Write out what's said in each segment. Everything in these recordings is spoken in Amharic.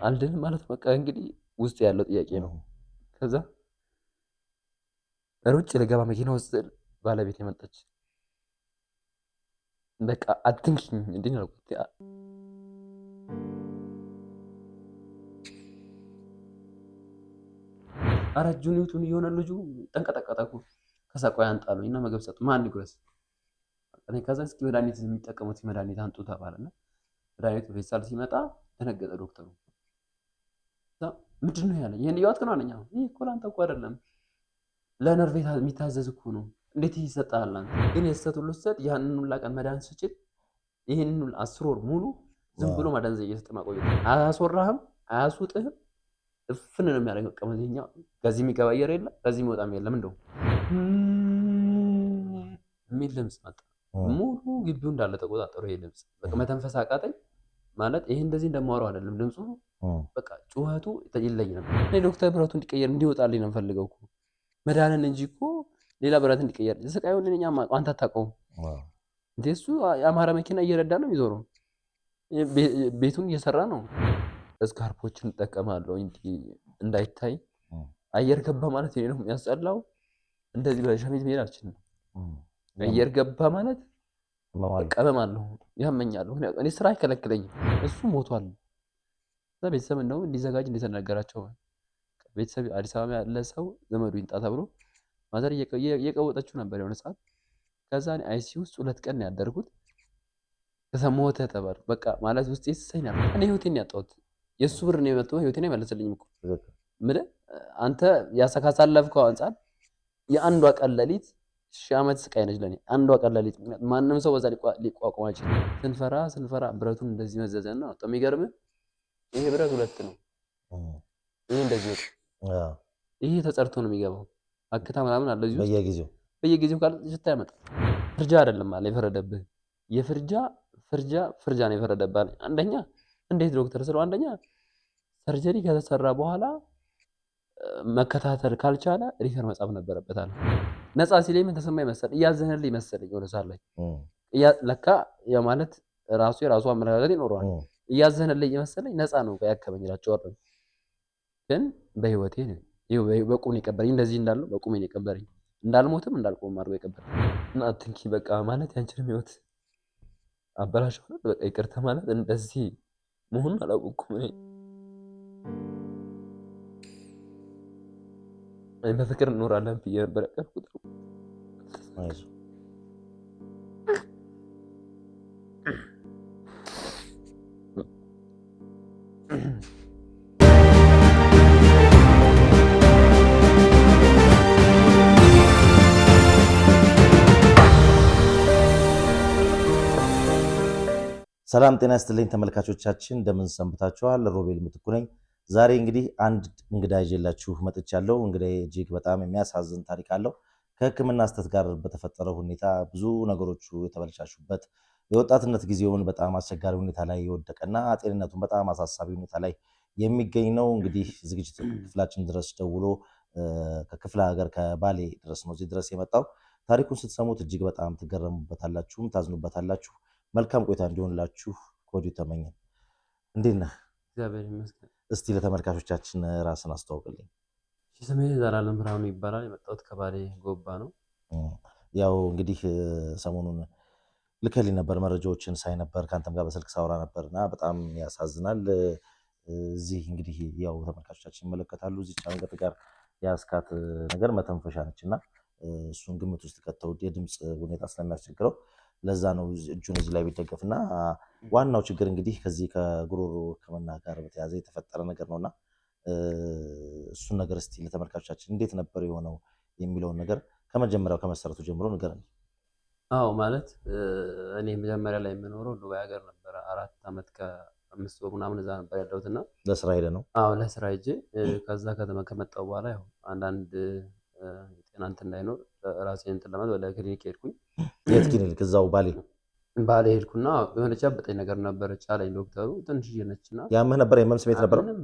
አልድንም ማለት በቃ እንግዲህ ውስጥ ያለው ጥያቄ ነው። ከዛ ሩጭ ልገባ መኪና ውስጥ ባለቤት የመጣች በቃ አትንኪኝ እንዴ ነው ያልኩት። አረጁን ይሁን የሆነ ልጁ ተንቀጠቀጠኩ። ከዛ ቆይ አንጣሉኝ እና ምግብ ሰጡ። ማን ይጉረስ? እኔ ከዛ እስኪ መድኃኒት የሚጠቀሙት መድኃኒት አንጡ ተባለና መድኃኒቱ ፌስታል ሲመጣ ተነገጠ ዶክተሩ። ምንድን ነው ያለኝ? ይሄን ይዋት ከናነኛ ይሄ እኮ ላንተ እኮ አይደለም ለነርቭ የሚታዘዝ እኮ ነው። እንዴት ይሰጣል? አንተ ግን የሰጡት ሁሉ ሰጥ ያንን ሁሉ ቀን መድኃኒት ስጭት ይሄንን 10 ወር ሙሉ ዝም ብሎ ማደንዘ እየሰጠ ማቆየት አያስወራህም፣ አያስውጥህም። እፍን ነው የሚያደርገው። ቀመዚኛ ከዚህ የሚገባ አየር የለም፣ ከዚህ የሚወጣም የለም። እንደው የሚል ድምፅ መጣ። ሙሉ ግቢው እንዳለ ተቆጣጠሩ። ይሄ ድምፅ በቃ መተንፈስ አቃተኝ። ማለት ይሄ እንደዚህ እንደማወራው አይደለም ድምፁ። በቃ ጩኸቱ ይለኝ ነበር። እኔ ዶክተር ብረቱ እንዲቀየር እንዲወጣልኝ ነው የምፈልገው እኮ መድኃኒት እንጂ እኮ ሌላ ብረት እንዲቀየር ስቃዩን እኛ አንተ አታውቀውም እንዴ? እሱ የአማራ መኪና እየረዳ ነው የሚዞረው፣ ቤቱን እየሰራ ነው። እስካርፖችን እጠቀማለሁ እንዳይታይ። አየር ገባ ማለት ይሄ ነው የሚያስጠላው። እንደዚህ በሸሚዝ መሄድ አልችልም። አየር ገባ ማለት ቀበማለሁ፣ ያመኛለሁ። እኔ ስራ አይከለክለኝም። እሱ ሞቷል። እዛ ቤተሰብ እንደው እንዲዘጋጅ እንደተነገራቸው ቤተሰብ አዲስ አበባ ያለ ሰው ዘመዱ ይንጣ ተብሎ ማዘር እየቀወጠችው ነበር የሆነ ሰዓት። ከዛ እኔ አይሲዩ ውስጥ 2 ቀን ያደርኩት። ከዛ ሞተ ተባልኩ። በቃ ማለት ውስጥ ይሰኛል። እኔ ህይወቴን ያጣሁት የሱ ብር ነው የመጣው። ህይወቴን አይመለስልኝም እኮ ምን አንተ ያሳካሳለፍከው አንጻር የአንዷ ቀን ሌሊት 1000 ዓመት ስቃይ ነች ለኔ። አንዷ ቀን ሌሊት ማንም ሰው በዛ ሊቋቋም አይችልም። ስንፈራ ብረቱን እንደዚህ መዘዘና ነው። የሚገርም ይሄ ብረት 2 ነው። ይሄ እንደዚህ ነው። ይሄ ተጸርቶ ነው የሚገባው። አክታ ምናምን አለ እዚህ በየጊዜው ካለ ሽታ ያመጣል። ፍርጃ አይደለም አለ የፈረደብህ። ፍርጃ ነው የፈረደብህ። አንደኛ እንዴት ዶክተር ስለው አንደኛ ሰርጀሪ ከተሰራ በኋላ መከታተል ካልቻለ ሪፈር መጻፍ ነበረበት አለ። ነፃ ሲለኝ ምን ተሰማኝ መሰል? እያዘነልኝ መሰለኝ ወደ ሳል ላይ ለካ ማለት የራሱ አመለካከት ይኖረዋል። እያዘነልኝ መሰለኝ ነፃ ነው ያከመኝ እላቸዋለሁ። ግን በህይወቴ ነው በቁም የቀበረኝ። እንደዚህ እንዳለው በቁም የቀበረኝ። እንዳልሞትም እንዳልቆም አድርጎ የቀበረኝ እና አትንኪ በቃ ማለት ያንቺንም ህይወት አበላሽ ሆነ። በቃ ይቅርታ ማለት እንደዚህ መሆኑን አላወኩም። እኔ በፍቅር እንኖራለን ብዬ ነበር ያቀርኩት። ሰላም ጤና ይስጥልኝ ተመልካቾቻችን፣ እንደምን ሰንብታችኋል? ሮቤል ምትኩ ነኝ። ዛሬ እንግዲህ አንድ እንግዳ ይዤላችሁ መጥቻለሁ። እንግዲህ እጅግ በጣም የሚያሳዝን ታሪክ አለው። ከሕክምና ስህተት ጋር በተፈጠረ ሁኔታ ብዙ ነገሮቹ የተበላሹበት የወጣትነት ጊዜውን በጣም አስቸጋሪ ሁኔታ ላይ የወደቀና ጤንነቱን በጣም አሳሳቢ ሁኔታ ላይ የሚገኝ ነው። እንግዲህ ዝግጅት ክፍላችን ድረስ ደውሎ ከክፍለ ሀገር ከባሌ ድረስ ነው እዚህ ድረስ የመጣው። ታሪኩን ስትሰሙት እጅግ በጣም ትገረሙበታላችሁም ታዝኑበታላችሁ። መልካም ቆይታ እንዲሆንላችሁ ከወዲሁ ተመኘን። እንዴት ነህ? እግዚአብሔር ይመስገን። እስቲ ለተመልካቾቻችን ራስን አስተዋውቅልኝ። ስሜ ዘላለም ብርሃኑ ይባላል። የመጣሁት ከባሌ ጎባ ነው። ያው እንግዲህ ሰሞኑን ልከልኝ ነበር፣ መረጃዎችን ሳይ ነበር፣ ከአንተም ጋር በስልክ ሳወራ ነበርና በጣም ያሳዝናል። እዚህ እንግዲህ ያው ተመልካቾቻችን ይመለከታሉ። እዚህ ጫንገት ጋር የአስካት ነገር መተንፈሻ ነችና እሱን ግምት ውስጥ ከተው የድምፅ ሁኔታ ስለሚያስቸግረው ለዛ ነው እጁን እዚህ ላይ ቢደገፍና ዋናው ችግር እንግዲህ ከዚህ ከጉሮሮ ሕክምና ጋር በተያያዘ የተፈጠረ ነገር ነውና እሱን ነገር እስቲ ለተመልካቾቻችን እንዴት ነበር የሆነው የሚለውን ነገር ከመጀመሪያው ከመሰረቱ ጀምሮ ንገረን። አዎ ማለት እኔ መጀመሪያ ላይ የምኖረው ዱባይ ሀገር ነበረ። 4 ዓመት ከ5 ወር ምናምን እዛ ነበር ያለሁትና ለስራ ሄደ ነው? አዎ ለስራ ሄጄ ከዛ ከመጣሁ በኋላ ያው አንዳንድ ጤና እንትን እንዳይኖር ራሴን እንትን ለማለት ወደ ክሊኒክ ሄድኩኝ። የት ክሊኒክ? እዛው ባሌ ሄድኩና የሆነች ያበጠኝ ነገር ነበረች አለኝ ዶክተሩ። ትንሽዬ ነችና። ያምህ ነበር? የህመም ስሜት ነበር? ምንም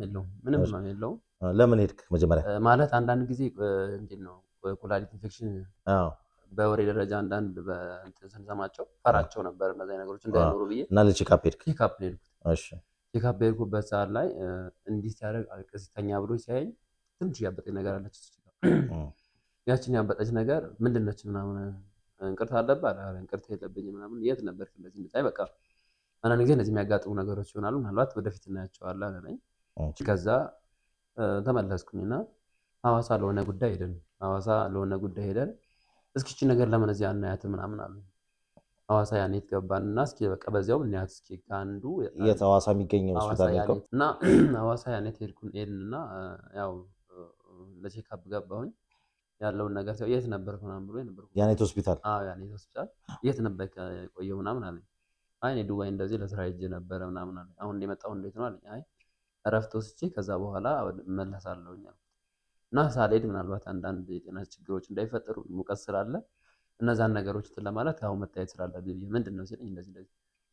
ህመም የለውም። ለምን ሄድክ መጀመሪያ? ማለት አንዳንድ ጊዜ እንዴት ነው ኩላሊት ኢንፌክሽን በወሬ ደረጃ አንዳንድ በእንትን ስንሰማቸው ፈራቸው ነበር እነዚህ ነገሮች እንዳይኖሩ ብዬ እና ለቼክአፕ ሄድክ? ቼክአፕ ሄድኩት። እሺ። ቼካፕ በሄድኩበት ሰዓት ላይ እንዲህ ሲያደርግ ሲተኛ ብሎ ሲያየኝ ትንሽ ያበጠኝ ነገር አለች። ያችን ያበጠች ነገር ምንድን ነች ምናምን እንቅርት አለብህ አለ። እንቅርት የለብኝም ምናምን። የት ነበርክ እንደዚህ እንደዚህ? በቃ አንዳንድ ጊዜ እንደዚህ የሚያጋጥሙ ነገሮች ይሆናሉ፣ ምናልባት ወደፊት እናያቸዋለን አለኝ። ከዛ ተመለስኩኝና ሐዋሳ ለሆነ ጉዳይ ሄደን እስኪ ይህችን ነገር ለምን እዚህ አናያትም ምናምን አሉ። ሐዋሳ ያኔት ገባንና እስኪ በቃ በዚያውም እናያት እስኪ ከአንዱ የት ሐዋሳ የሚገኘው ሆስፒታል ነው እና ሐዋሳ ያኔት ሄድንና ያው ለቼክአፕ ገባሁኝ። ያለውን ነገር ሲያው የት ነበርክ ምናምን ብሎ ነበር። ያኔት ሆስፒታል? አዎ ያኔት ሆስፒታል። የት ነበርክ የቆየው ምናምን አለኝ። አይ እኔ ዱባይ እንደዚህ ለስራ ሄጄ ነበረ ምናምን አለኝ። አሁን እንደመጣሁ እንዴት ነው አለኝ። አይ እረፍት ወስጄ ከዛ በኋላ እመለሳለሁኝ እና ሳልሄድ ምናልባት አንዳንድ የጤና ችግሮች እንዳይፈጠሩ ሙቀት ስላለ እነዛን ነገሮች እንትን ለማለት አሁን መታየት ስላለብኝ ምንድን ነው ሲለኝ እንደዚህ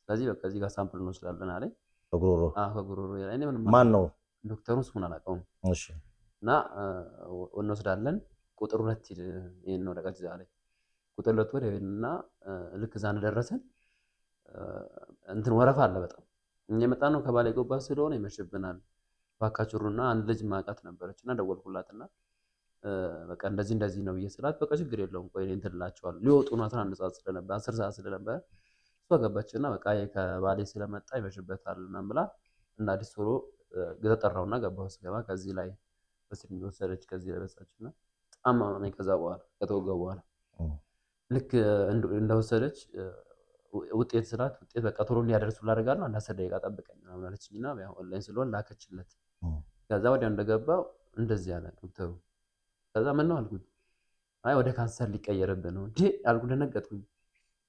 ስለዚህ በቃ እዚህ ጋር ሳምፕል እንወስዳለን አለኝ። ከጉሮሮ? አዎ ከጉሮሮ ላይ እኔ ምንም ማን ነው ዶክተሩን ስሙን አላውቀውም። እሺ። እና እንወስዳለን ቁጥር 2 ይሄን ነው ወረቀት ይዘህ አለኝ። ቁጥር 2 ወደ እና ልክ እዛ እንደደረሰን እንትን ወረፋ አለ በጣም። እኛ የመጣነው ከባሌ ጎባ ስለሆነ ይመሽብናል። ባካችሩና አንድ ልጅ ማውቃት ነበረችና ደወልኩላትና በቃ እንደዚህ ነው ብዬ ስላት በቃ ችግር የለውም ቆይ እንትን እላቸዋለሁ። ሊወጡ ነው 11 ሰዓት ስለነበር 10 ሰዓት ስለነበረ እሷ ገባችና በቃ ከባሌ ስለመጣ ይመሽበታል ምናምን ብላ እና አዲስ ቶሎ ተጠራውና ገባሁ። ስገባ ከዚህ ላይ በስልኝ ወሰደች። ከዚህ ላይ በሳችና በጣም አመመኝ። ከዛ በኋላ ከተወጋሁ በኋላ ልክ እንደወሰደች ውጤት ስላት ውጤት በቃ ቶሎ እንዲያደርሱ ላደርጋለሁ 10 ደቂቃ ጠብቀኝ ምናምን አለችኝና ያው ኦንላይን ስለሆነ ላከችለት። ከዛ ወዲያው እንደገባው እንደዚህ አለ ዶክተሩ። ከዛ ምን ነው አልኩት። አይ ወደ ካንሰር ሊቀየርብህ ነው እንዴ አልኩ። ደነገጥኩኝ።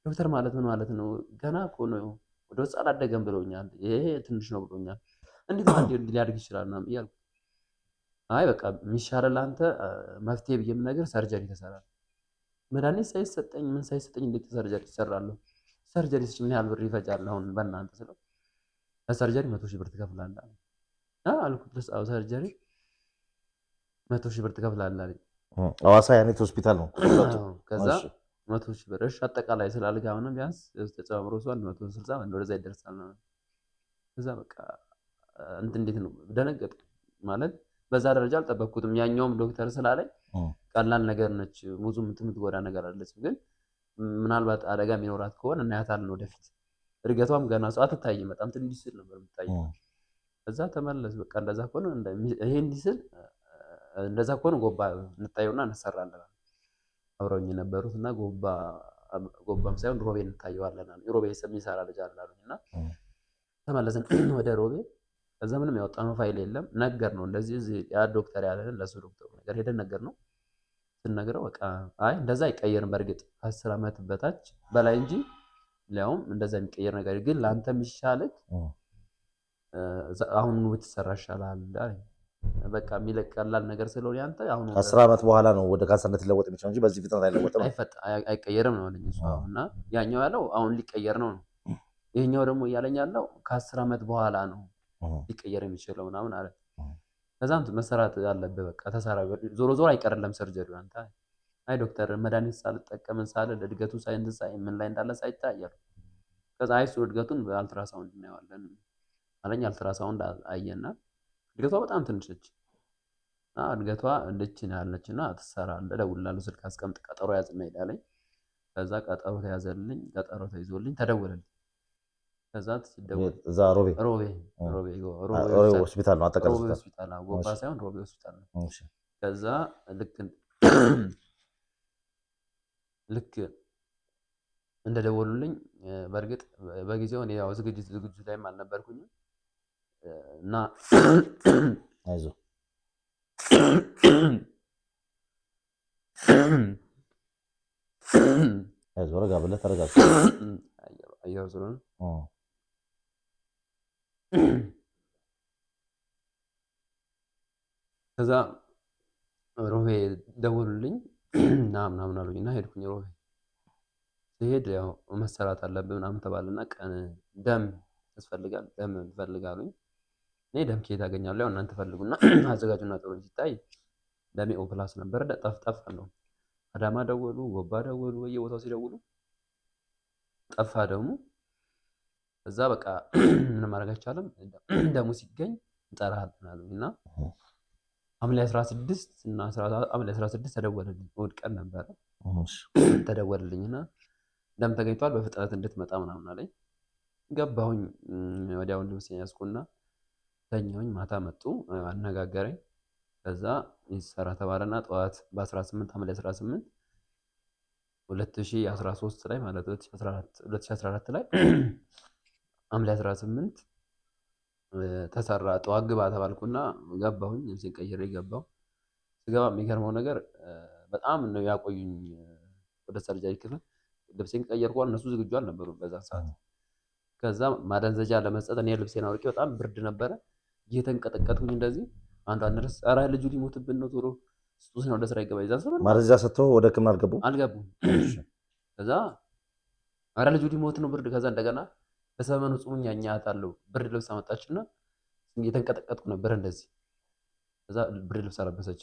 ዶክተር ማለት ምን ማለት ነው? ገና እኮ ነው ወደ ውስጥ አላደገም ብሎኛል። ይሄ ትንሽ ነው ብሎኛል። እንዴት አንዴ ሊያድግ ይችላል ምናምን እያልኩ አይ በቃ የሚሻለው ለአንተ መፍትሄ ብዬ የምነግርህ ሰርጀሪ ተሰራል። መድኃኒት ሳይሰጠኝ ምን ሳይሰጠኝ እንዴት ሰርጀሪ ይሰራለሁ? ሰርጀሪ ምን ያህል ብር ይፈጃል አሁን በእናንተ ስለው ለሰርጀሪ 100,000 ብር ትከፍላለህ አልኩት። ለሳው ሰርጀሪ 100,000 ብር ትከፍላለህ አለኝ። ሐዋሳ ያኔት ሆስፒታል ነው። ከዛ 100,000 ብር እሺ፣ አጠቃላይ ስላልጋ ምንም ቢያንስ ተጨምሮ 160 እንደዛ ይደርሳል ነው። ከዛ በቃ እንዴት ነው ደነገጥኩ። ማለት በዛ ደረጃ አልጠበቅኩትም። ያኛውም ዶክተር ስላለኝ ቀላል ነገር ነች፣ ብዙም የምትጎዳ ነገር አለች፣ ግን ምናልባት አደጋ የሚኖራት ከሆነ እናያታለን ወደፊት። እድገቷም ገና ሰው አትታይም፣ በጣም ትንሽ ስል ነበር የምታየው። ከዛ ተመለስ በቃ እንደዛ ከሆነ ይሄ እንዲህ ስል እንደዛ ከሆነ ጎባ እንታየውና እንሰራለን አብረውኝ የነበሩት እና ጎባም ሳይሆን ሮቤ እንታየዋለን አሉ። ሮቤ የሚሰራ ልጅ አለ አሉኝና ተመለስን ወደ ሮቤ። ከዛ ምንም ያወጣነው ፋይል የለም። ነገር ነው እንደዚህ ያ ዶክተር ያለን ለሱ ዶክተሩ ነገር ሄደን ነገር ነው ስንነግረው በቃ አይ እንደዛ አይቀየርም፣ በእርግጥ 10 ዓመት በታች በላይ እንጂ ሊያውም እንደዛ የሚቀየር ነገር ግን ለአንተ የሚሻልህ አሁን ብትሰራ ይሻላል። በቃ የሚለቀላል ነገር ስለሆነ ያንተ አሁን 10 ዓመት በኋላ ነው ወደ ካንሰርነት ሊለወጥ የሚችለው እንጂ በዚህ ፍጥነት አይለወጥም፣ አይቀየርም ነው አለኝ እሱ። እና ያኛው ያለው አሁን ሊቀየር ነው ነው፣ ይሄኛው ደግሞ እያለኝ ያለው ከ10 ዓመት በኋላ ነው ሊቀየር የሚችለው ምናምን አለ። ከዛም መሰራት አለብህ በቃ ተሰራ፣ ዞሮ ዞሮ አይቀርልም ሰርጀሪው አንተ። አይ ዶክተር መድኃኒት ሳልጠቀም ሳለ እድገቱ ሳይ ምን ላይ እንዳለ ሳይታያል። ከዛ አይሱ እድገቱን በአልትራሳውንድ እናየዋለን አለኝ። አልትራሳውንድ አየና እድገቷ በጣም ትንሽ ነች። እድገቷ ልጅን ያለችና ትሰራለህ፣ እደውልልሃለሁ፣ ስልክ አስቀምጥ፣ ቀጠሮ ያዝና ሄዳለኝ። ከዛ ቀጠሮ ተያዘልኝ፣ ቀጠሮ ተይዞልኝ ተደወለልኝ። ከዛ ሲደወል እዛ ሮቤ ሆስፒታል ነው፣ አጠቃላይ ሆስፒታል ነው፣ ጎባ ሳይሆን ሮቤ ሆስፒታል ነው። ከዛ ልክ እንደደወሉልኝ በእርግጥ በጊዜው እኔ ያው ዝግጅት ላይም አልነበርኩኝም እና አይዞህ ረጋ ብለህ ተረጋጋ። አየሁ ስለሆነ ከዛ ሮቤ ደወሉልኝ እና ምናምን አሉኝ እና ሄድኩኝ። ሮቤ ሲሄድ ያው መሰራት አለብህ ምናምን ተባለና ቀን ደም ያስፈልጋል፣ ደም እንፈልጋሉኝ። እኔ ደም ከየት አገኛለሁ? ያው እናንተ ፈልጉና አዘጋጁና ጥሩ ሲታይ ደሜ ኦ ፕላስ ነበር። ጠፍ አለው። አዳማ ደወሉ፣ ጎባ ደወሉ፣ በየቦታው ሲደውሉ ጠፋ ደግሞ። እዛ በቃ ምንም ማድረግ አይቻልም፣ ደሙ ሲገኝ እንጠራለን አሉኝና ሐምሌ 16 እና ሐምሌ 16 ተደወለልኝ። እሑድ ቀን ነበረ። ተደወለልኝና ደም ተገኝቷል በፍጥነት እንድትመጣ ምናምን አለኝ። ገባሁኝ። ወዲያው ልብሴን ያዝኩና ተኛሁኝ። ማታ መጡ፣ አነጋገረኝ። ከዛ ይሰራ ተባለና ጠዋት በ18 ሐምሌ 18 2013 ላይ ማለት 2014 ላይ ሐምሌ 18 ተሰራ። ጠዋት ግባ ተባልኩና ገባሁኝ። ልብሴን ቀይሬ ገባሁ። ስገባ የሚገርመው ነገር በጣም ነው ያቆዩኝ ወደ ሰርጀሪ ክፍል። ልብሴን ቀየርኳል፣ እነሱ ዝግጁ አልነበሩም በዛ ሰዓት። ከዛ ማደንዘጃ ለመስጠት እኔ ልብሴን አውልቄ በጣም ብርድ ነበረ፣ እየተንቀጠቀጥኩኝ እንደዚህ አንዷ ነርስ ኧረ ልጁ ሊሞትብን ነው ቶሎ ስጡት ነው ወደ ስራ ይገባ ይዛል ሰበን ማደንዘጃ ሰጥተው ወደ ሕክምና አልገቡም። ከዛ ኧረ ልጁ ሊሞት ነው ብርድ። ከዛ እንደገና በሰመኑ ጽሙኛ አኛታለሁ ብርድ ልብስ አመጣችና እየተንቀጠቀጥኩ ነበር እንደዚህ። ከዛ ብርድ ልብስ አለበሰች።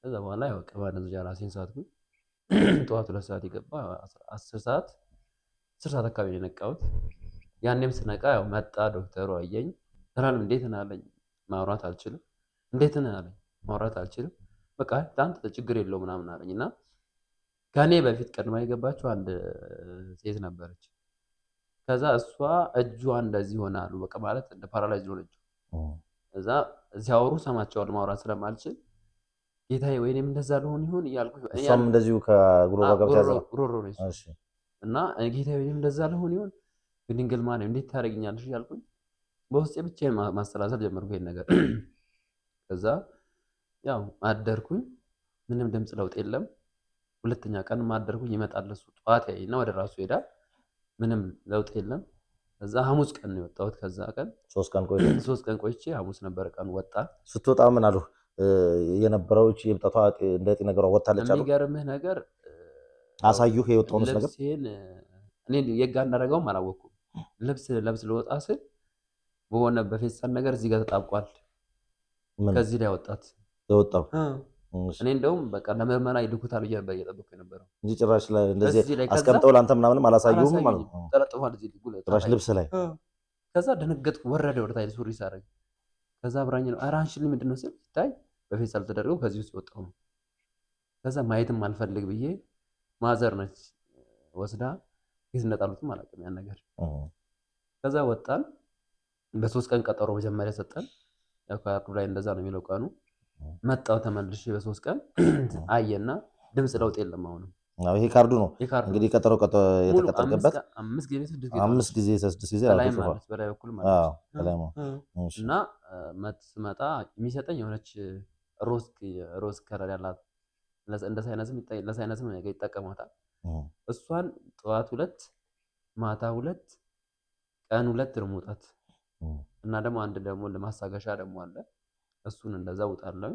ከዛ በኋላ ያው ማደንዘጃ ራሴን ሳትኩኝ። ጠዋት 2 ሰዓት የገባ 10 ሰዓት አካባቢ ነው የነቃሁት። ያኔም ስነቃ ያው መጣ ዶክተሩ አየኝ። ሰላም እንዴት ነህ አለኝ። ማውራት አልችልም። እንዴት ነህ አለኝ። ማውራት አልችልም። በቃ አንተ ችግር የለውም ምናምን አለኝ እና ከኔ በፊት ቀድማ የገባችው አንድ ሴት ነበረች። ከዛ እሷ እጇ እንደዚህ ሆናሉ በቃ ማለት እንደ ፓራላይዝ ሆነች። እዛ ሲያወሩ ሰማቸዋል ማውራት ስለማልችል ጌታዬ ወይኔም እንደዛ ልሆን ይሆን እያልኩ እሷም እንደዚሁ ከጉሮሮ ጋር ተያዘ እሺ እና ጌታዬ ወይኔም እንደዛ ልሆን ይሆን ድንግል ማርያም እንዴት ታደርጊኛለሽ እያልኩኝ በውስጤ ብቻዬን ማሰላሰል ጀመርኩ ይሄን ነገር። ከዛ ያው አደርኩኝ፣ ምንም ድምፅ ለውጥ የለም። ሁለተኛ ቀን አደርኩኝ፣ ይመጣል እሱ ጠዋት ያይና ወደ ራሱ ሄዳል፣ ምንም ለውጥ የለም። ከዛ ሐሙስ ቀን ነው የወጣሁት። ከዛ ቀን 3 ቀን ቆይቼ ሐሙስ ነበር ቀን ወጣ። ስትወጣ ምን አሉ የነበረው እቺ የብጣቷ እንደ ጤና ነገሯ ወጣለች አሉ። የሚገርምህ ነገር አሳዩህ የወጣውን ነገር ልብሴን እኔ የጋ እንዳደረገውም አላወኩም። ልብስ ልወጣ ስል በሆነ በፌስታል ነገር እዚህ ጋር ተጣብቋል። ከዚህ ላይ ወጣት የወጣው እኔ እንደውም በቃ ለምርመራ ይልኩታል ብዬ ነበር እየጠበቅኩ የነበረው እንጂ ጭራሽ ላይ እንደዚህ አስቀምጠው ለአንተ ምናምንም አላሳዩህም ማለት ነው። ተለጥፏል እዚህ ጭራሽ ልብስ ላይ። ከዛ ደነገጥኩ። ወረደ ወደ ታች ሱሪ ሳደርግ። ከዛ ብራኝ ነው ኧረ አንቺ ምንድን ነው ስል ሲታይ በፌስታል ተደርገው ከዚህ ውስጥ የወጣው ነው። ከዛ ማየትም አልፈልግ ብዬ ማዘር ነች ወስዳ የት እንደጣሉትም አላውቅም ያን ነገር። ከዛ ወጣን። በ3 ቀን ቀጠሮ መጀመሪያ ሰጠን። ያው ካርዱ ላይ እንደዛ ነው የሚለው ቀኑ። መጣው ተመልሼ በ3 ቀን አየና ድምፅ ለውጥ የለም። አሁንም ይሄ ካርዱ ነው እንግዲህ ቀጠሮ የተቀጠረበት 5 ጊዜ 6 ጊዜ ላይ ማለት በላይ በኩል ማለት እና መጥመጣ የሚሰጠኝ የሆነች ሮዝ ከለር ያላት እንደ ለሳይነስም ይጠቀማታል። እሷን ጠዋት 2 ማታ 2 ቀን 2 ልሙጣት እና ደግሞ አንድ ደግሞ ለማሳገሻ ደግሞ አለ። እሱን እንደዛ ውጣለሁ።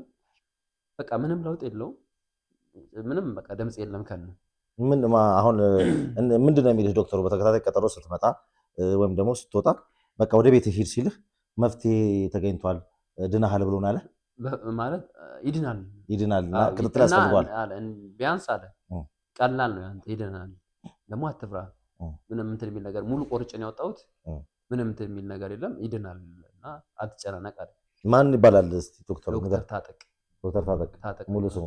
በቃ ምንም ለውጥ የለውም። ምንም በቃ ድምጽ የለም። ምን አሁን ምንድነው የሚልህ ዶክተሩ? በተከታታይ ቀጠሮ ስትመጣ ወይም ደግሞ ስትወጣ በቃ ወደ ቤት ሂድ ሲልህ መፍትሄ ተገኝቷል ድናሃል ብሎን አለ ማለት ይድናል እና ክትትል ያስፈልገዋል ቢያንስ አለ። ቀላል ነው ያንተ ይድናል። ደግሞ አትፍራ። ምንም እንትን የሚል ነገር ሙሉ ቆርጬን ያወጣሁት ምንም እንትን የሚል ነገር የለም። ይድናል እና አትጨናነቅ አለ። ማን ይባላል እስቲ ዶክተሩ? ዶክተር ታጠቅ ሙሉ ስሙ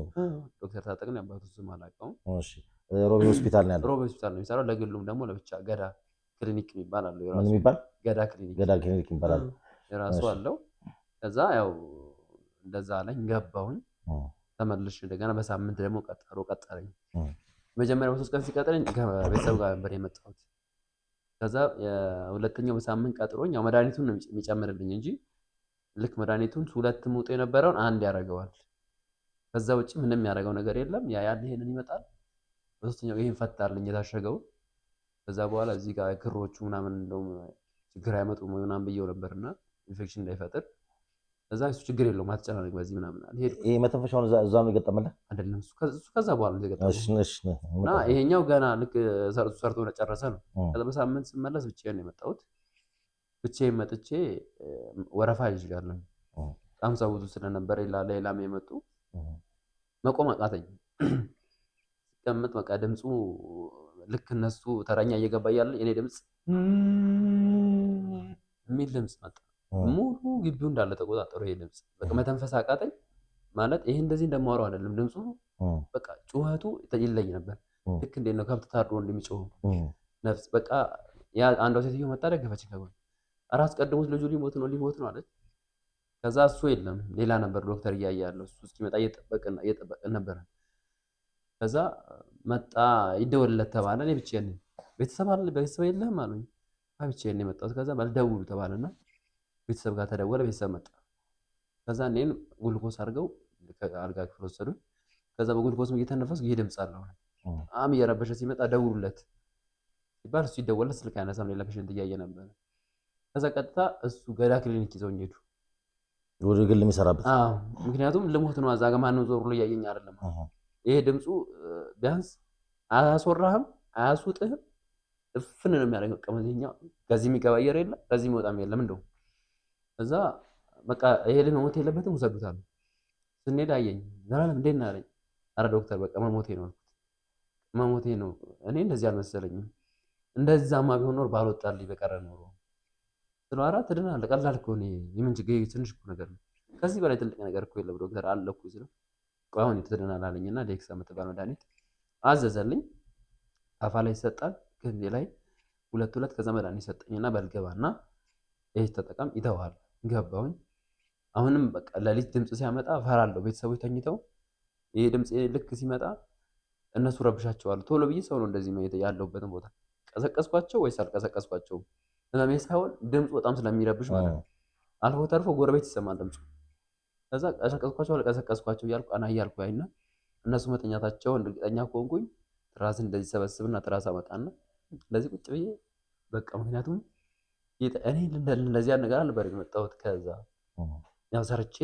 ዶክተር ታጠቅ ነው። ያባቱ ስም አላውቀውም። እሺ ሮቢ ሆስፒታል ነው ያለው። ሮቢ ሆስፒታል ነው የሚሰራው። ለግሉም ደግሞ ለብቻ ገዳ ክሊኒክ የሚባል አለው። ምን የሚባል ገዳ ክሊኒክ ይባላል የራሱ አለው። ከዛ ያው እንደዛ አለኝ። ገባሁኝ። ተመልሼ እንደገና በሳምንት ደግሞ ቀጠረኝ። መጀመሪያው 3 ቀን ሲቀጥረኝ ከቤተሰብ ጋር ነበር የመጣሁት። ከዛ ሁለተኛው በሳምንት ቀጥሮኝ ያው መድኃኒቱን ነው የሚጨምርልኝ እንጂ ልክ መድኃኒቱን 2 ሙጦ የነበረውን 1 ያደርገዋል። ከዛ ውጪ ምንም ያደርገው ነገር የለም። ያን ይሄንን ይመጣል። በሶስተኛው ይሄን ፈታልኝ የታሸገው። ከዛ በኋላ እዚህ ጋር ክሮቹ ምናምን እንደውም ችግር አይመጡም ምናምን ብየው ነበርና ኢንፌክሽን እንዳይፈጥር ከዛ እሱ ችግር የለውም አትጨናነቅ በዚህ ምናምን አለ። ይሄ መተንፈሻውን እዛ ነው የገጠመልህ አይደለም? እሱ ከዛ በኋላ ነው የገጠመው። እና ይሄኛው ገና ልክ ሰርቶ ጨረሰ ነው። ከዛ በሳምንት ስመለስ ብቻዬን ነው የመጣሁት። ብቻዬን መጥቼ ወረፋ ይዣለሁ። በጣም ሰው ብዙ ስለነበረ ሌላም የመጡ መቆም አቃተኝ። ስቀመጥ በቃ ድምፁ ልክ እነሱ ተረኛ እየገባ ያለ የኔ ድምፅ የሚል ድምፅ መጣ። ሙሉ ግቢው እንዳለ ተቆጣጠሩ። ይሄ ድምፅ በቃ መተንፈስ አቃተኝ። ማለት ይሄ እንደዚህ እንደማወራው አይደለም ድምፁ። በቃ ጩኸቱ ይለኝ ነበር። ልክ እንዴት ነው ከብት ታርዶ እንደሚጮህ ነፍስ። በቃ ያ አንዷ ሴትዮ መጣ ደገፈችኝ ከጎን። ኧረ አስቀድሞት ልጁ ሊሞት ነው አለች። ከዛ እሱ የለም ሌላ ነበር ዶክተር እያየ ያለው። እሱ እስኪመጣ እየጠበቅን ነበር። ከዛ መጣ ይደወልለት ተባለ። እኔ ብቻዬን ነኝ። ቤተሰብ የለህም አሉኝ። ብቻዬን ነው የመጣሁት። ከዛ ደውሉ ተባለና ቤተሰብ ጋር ተደወለ። ቤተሰብ መጣ። ከዛ እኔን ጉልኮስ አድርገው አልጋ ክፍል ወሰዱኝ። ከዛ በጉልኮስም እየተነፈስኩ ይሄ ድምፅ አለው እየረበሸ ሲመጣ ደውሉለት ሲባል እሱ ይደወልለት ስልክ አያነሳም። ሌላ ፔሽንት እያየ ነበር። ከዛ ቀጥታ እሱ ገዳ ክሊኒክ ይዘውኝ ሄዱ። ወደ ግል የሚሰራበት ምክንያቱም ልሞት ነው። እዛ ጋር ማንም ዞር ብሎ እያየኝ አይደለም። ይሄ ድምፁ ቢያንስ አያስወራህም፣ አያስውጥህም፣ እፍን ነው የሚያደርገው። ቀመዚህኛው ከዚህ የሚገባ አየር የለም፣ ከዚህ የሚወጣም የለም። እንደው እዛ በቃ ይሄ ልጅ መሞት የለበትም ውሰዱታል። ስንሄድ አየኝ። ዘላለም እንዴት ነህ አለኝ። ኧረ ዶክተር በቃ መሞቴ ነው አልኩት። መሞቴ ነው። እኔ እንደዚህ አልመሰለኝም። እንደዛማ ቢሆን ኖር ባልወጣልኝ በቀረ ኖሮ ስለ አራት ትድናለህ። ቀላል እኮ ነው። የምን ችግር ትንሽ እኮ ነገር ነው። ከዚህ በላይ ትልቅ ነገር እኮ የለም ዶክተር አለ እኮ ስለው ቆይ አሁን ትድናለህ አለኝና ዴክሳ የምትባል መድኃኒት አዘዘልኝ። አፋ ላይ ይሰጣል፣ ክንዴ ላይ ሁለት ከዛ መድኃኒት ሰጠኝና በልገባና ይሄ ተጠቀም ይተዋል። ገባሁኝ። አሁንም በቃ ለሊት ድምፅ ሲያመጣ ፈራለሁ። ቤተሰቦች ተኝተው ይሄ ድምፅ ልክ ሲመጣ እነሱ ረብሻቸዋል። ቶሎ ብዬ ሰው ነው እንደዚህ ነው ያለሁበትን ቦታ ቀሰቀስኳቸው ወይስ አልቀሰቀስኳቸውም? ህመሜ ሳይሆን ድምፁ በጣም ስለሚረብሽ ማለት ነው። አልፎ ተርፎ ጎረቤት ይሰማል ድምፁ። ከዛ ቀሰቀስኳቸው አልቀሰቀስኳቸው እያልኩ አና እያልኩ አይና እነሱ መተኛታቸውን እርግጠኛ ከሆንኩኝ ትራስ እንደዚህ ሰበስብና ትራስ አመጣና እንደዚህ ቁጭ ብዬ በቃ ምክንያቱም እኔ እንደዚህ ነገር አልነበር የመጣሁት። ከዛ ያው ሰርቼ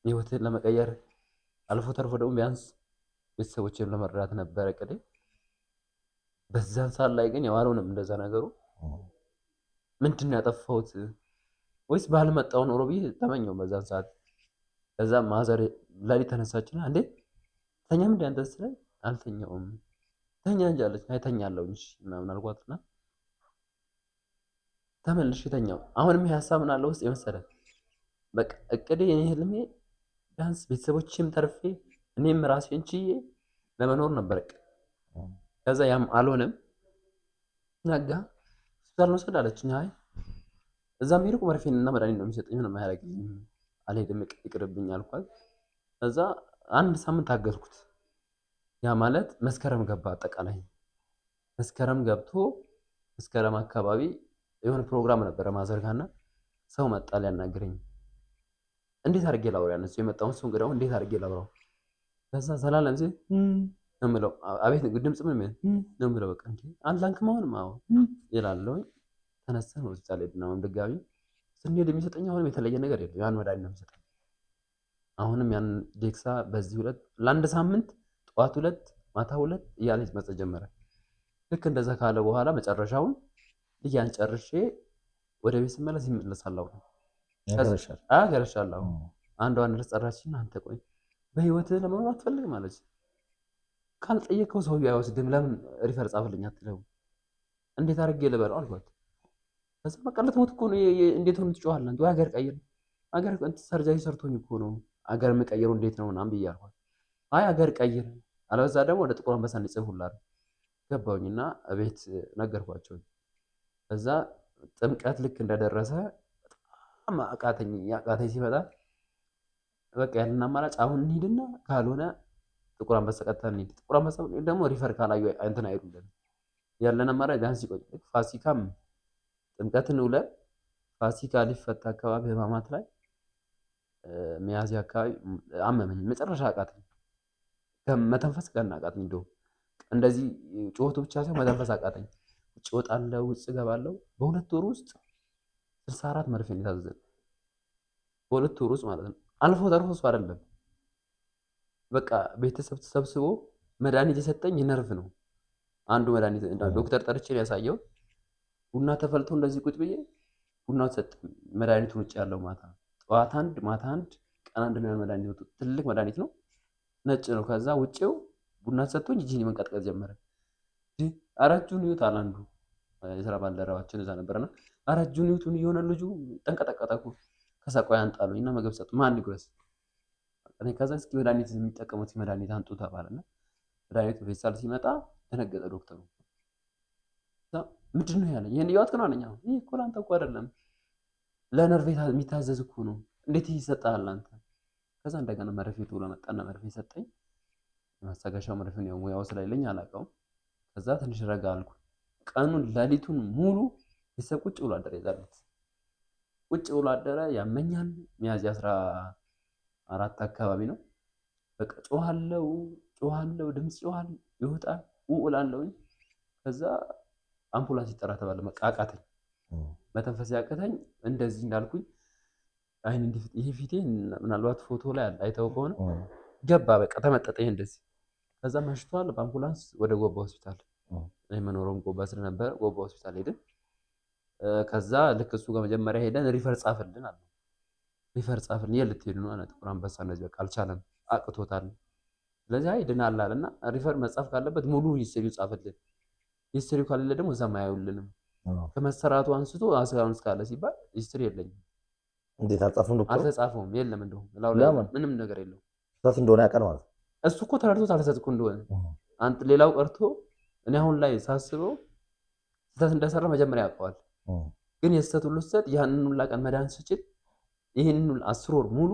ህይወትን ለመቀየር አልፎ ተርፎ ደግሞ ቢያንስ ቤተሰቦችን ለመርዳት ነበረ እቅዴ። በዛን ሰዓት ላይ ግን ያው አልሆነም እንደዛ ነገሩ። ምንድን ነው ያጠፋሁት ወይስ ባልመጣው ኖሮ ብዬ ተመኘው በዛን ሰዓት። ከዛ ማዘር ሌሊት ተነሳችና እንዴ ተኛም እንደ አንተ ስትለኝ አልተኛውም ተኛ እንጂ አለች። አይተኛለሁ እንጂ ምናምን አልኳትና ተመልሼ ተኛው። አሁንም ይሄ ሀሳብ ምን አለ ውስጥ የመሰለኝ በቃ እቅዴ የኔ ህልሜ ቢያንስ ቤተሰቦቼም ተርፌ እኔም ራሴን ችዬ ለመኖር ነበር። ከዛ ያም አልሆነም። ነጋ ሆስፒታል ነው ሰዳለችኝ። አይ እዛም ቢርቁ መርፌንና መድኃኒት ነው የሚሰጠኝ፣ ምንም አያደርግልኝም፣ አልሄድም ይቅርብኝ አልኳት። ከዛ አንድ ሳምንት ታገዝኩት። ያ ማለት መስከረም ገባ። አጠቃላይ መስከረም ገብቶ መስከረም አካባቢ የሆነ ፕሮግራም ነበረ ማዘርጋና ሰው መጣ ሊያናግረኝ። እንዴት አድርጌ ላውራ ያነሱ የመጣውን ሰው እንግዳው እንዴት አድርጌ ላውራው? ከዛ ዘላለም ሲ ነው የምለው። አቤት ድምጽ ምን ነው የምለው። በቃ እንዴ አላንክም አሁንም አዎ ይላልው። ተነስተን ሆስፒታል ሄድን። አሁን ድጋሚ ስንሄድ የሚሰጠኝ አሁንም የተለየ ነገር የለም። ያን መድኃኒት ነው የሚሰጠኝ። አሁንም ያን ዴክሳ በዚህ ለአንድ ሳምንት ጠዋት 2 ማታ 2 እያለች መጽ ጀመረ። ልክ እንደዛ ካለ በኋላ መጨረሻውን ልያን ጨርሼ ወደ ቤት ስመለስ ይመለሳል። ገረሻለሁ። አንዷ ነርስ ጠራችና አንተ ቆይ በህይወትህ ለመኖር አትፈልግም አለች። ካልጠየቀው ሰው አይወስድም፣ ለምን ሪፈር ጻፍልኝ አትለው? እንዴት አድርጌ ልበለው አልኳት። ከዛ በቃ ልትሞት እኮ ነው፣ እንዴት ሆነ ትጮሃለህ? አንተ ሀገር ቀይር፣ ሀገር ሰርጀሪ ሰርቶኝ እኮ ነው ሀገር የምቀይረው እንዴት ነው ምናምን ብዬ አልኳት። አይ ሀገር ቀይር አለበዛ ደግሞ ወደ ጥቁር አንበሳ እንጽፉላል። ገባሁኝና እቤት ነገርኳቸው። ከዛ ጥምቀት ልክ እንደደረሰ በጣም አቃተኝ ሲመጣ በቃ ያለን አማራጭ አሁን እንሂድና ካልሆነ ጥቁር አንበሳ ቀጥታ እንሂድ። ጥቁር አንበሳ ደግሞ ሪፈር ካላዩ እንትን አይሉልን። ያለን አማራጭ ቢያንስ ይቆይ። ፋሲካም ጥምቀትን ውለን ፋሲካ ሊፈታ አካባቢ ህማማት ላይ ሚያዝያ አካባቢ አመመኝ። መጨረሻ አቃተኝ። መተንፈስ ገና አቃተኝ። እንደው እንደዚህ ጩኸቱ ብቻ ሳይሆን መተንፈስ አቃተኝ። ውጭ እወጣለሁ፣ ውጭ እገባለሁ። በ2 ወር ውስጥ 64 መርፌ ነው የታዘዘልኝ። በ2 ወር ውስጥ ማለት ነው። አልፎ ተርፎ እሱ አይደለም በቃ ቤተሰብ ተሰብስቦ መድኃኒት የሰጠኝ ነርቭ ነው። አንዱ መድኃኒት ዶክተር ጠርቼ ነው ያሳየው። ቡና ተፈልቶ እንደዚህ ቁጭ ብዬ ቡናው ተሰጠኝ። መድኃኒቱን ውጭ ያለው ማታ ጠዋት 1 ማታ 1 ቀን 1 ነው መድኃኒት ነው። ትልቅ መድኃኒት ነው፣ ነጭ ነው። ከዛ ውጭው ቡና ተሰጥቶኝ እጄን መንቀጥቀጥ ጀመረ። አራጁን ይውጣል አንዱ የስራ ባልደረባችን እዛ ነበርና ኧረ እጁን ይውጡን የሆነ ልጁ ተንቀጠቀጠ እኮ ከዛ ቆይ አንጣሉኝ እና ምግብ ሰጡ ማን ይጉረስ እኔ ከዛ እስኪ መድኃኒት የሚጠቀሙት መድኃኒት አንጡ ተባለና መድኃኒቱ ፌስታል ሲመጣ ደነገጠ ዶክተሩ ምንድን ነው ያለኝ ይሄን እያዋጥክ ነው አለኝ ይሄ እኮ ለአንተ እኮ አይደለም ለነርቭ የሚታዘዝ እኮ ነው እንዴት ይሰጣል አንተ ከዛ እንደገና መርፌ ብሎ መጣና መርፌ ሰጠኝ ማስታገሻው መርፌ ነው ሙያው ስላይለኝ አላውቀውም ከዛ ትንሽ ረጋ አልኩ ቀኑን ሌሊቱን ሙሉ ቤተሰብ ቁጭ ብሎ አደረ ይዛለት ቁጭ ብሎ አደረ ያመኛል ሚያዝያ 14 አካባቢ ነው በቃ ጮሃለው ድምጽ ይወጣል ውውላለሁኝ ከዛ አምቡላንስ ይጠራ ተባለ መቃቃተኝ መተንፈስ ያቀተኝ እንደዚህ እንዳልኩኝ አይን እንዲህ ይሄ ፊቴ ምናልባት ፎቶ ላይ አለ አይተው ከሆነ ገባ በቃ ተመጠጠ ይሄ እንደዚህ ከዛ መሽቷል በአምቡላንስ ወደ ጎባ ሆስፒታል እኔ መኖርም ጎባ ስለነበር ጎባ ሆስፒታል ሄድን ከዛ ልክ እሱ ጋር መጀመሪያ ሄደን ሪፈር ጻፈልን አለ ሪፈር ጻፈልን የልትሄዱ ነው አለ ጥቁር አንበሳ እንደዚህ በቃ አልቻለም አቅቶታል ስለዚህ አይድናል አለና ሪፈር መጻፍ ካለበት ሙሉ ሂስትሪው ጻፈልን ሂስትሪው ካለ ደግሞ እዛም አያውልንም ከመሰራቱ አንስቶ አስራውን እስካለ ሲባል ሂስትሪ የለኝም እንዴት አልጻፈም ዶክተር አልተጻፈውም የለም እንደው ምንም ነገር የለው ስህተት እንደሆነ ያውቃል ማለት እሱ እኮ ተረድቶት አልተሰጥኩ እንደሆነ አንተ ሌላው ቀርቶ እኔ አሁን ላይ ሳስበው ስህተት እንደሰራ መጀመሪያ ያውቀዋል ግን የስህተት ሁሉ ስህተት ያንን ሁሉ ቀን መድኃኒት ስጭት ይሄንን ሁሉ 10 ወር ሙሉ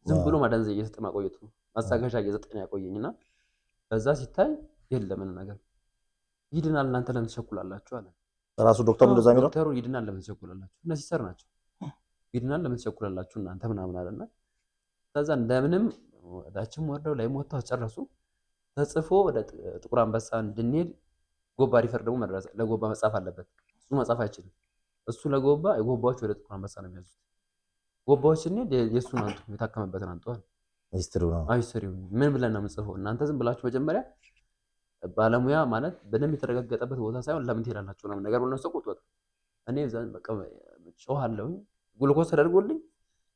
ዝም ብሎ ማዳንዘ እየሰጠ ማቆየቱ ማሳገሻ እየሰጠኝ ያቆየኝና በዛ ሲታይ የለም ነገር ይድናል እናንተ ለምን ተቸኩላላችሁ አለ ራሱ ዶክተሩ እንደዛ የሚለው ዶክተሩ ይድናል ለምን ተቸኩላላችሁ እነዚህ ሰር ናቸው ይድናል ለምን ተቸኩላላችሁ እናንተ ምናምን አለና ከዛ እንደምንም ወዳችም ወርደው ላይ ሞታው ጨረሱ ተጽፎ ወደ ጥቁር አንበሳ እንድንሄድ ጎባ ሪፈር ደግሞ መድረስ ለጎባ መጻፍ አለበት እሱ መጻፍ አይችልም እሱ ለጎባ የጎባዎች ወደ ጥቁር አንበሳ ነው የሚያዙት ጎባዎች እንዴ የሱን አንቱ የታከመበትን አንቷል ሂስትሪው ነው ሂስትሪው ምን ብለን ነው የምንጽፈው እናንተ ዝም ብላችሁ መጀመሪያ ባለሙያ ማለት በደንብ የተረጋገጠበት ቦታ ሳይሆን ለምን ትሄዳላችሁ ነው ነገር ብለን ሰው ቁጥጥ እኔ ዘን በቃ ጮሃለሁ ግሉኮስ ተደርጎልኝ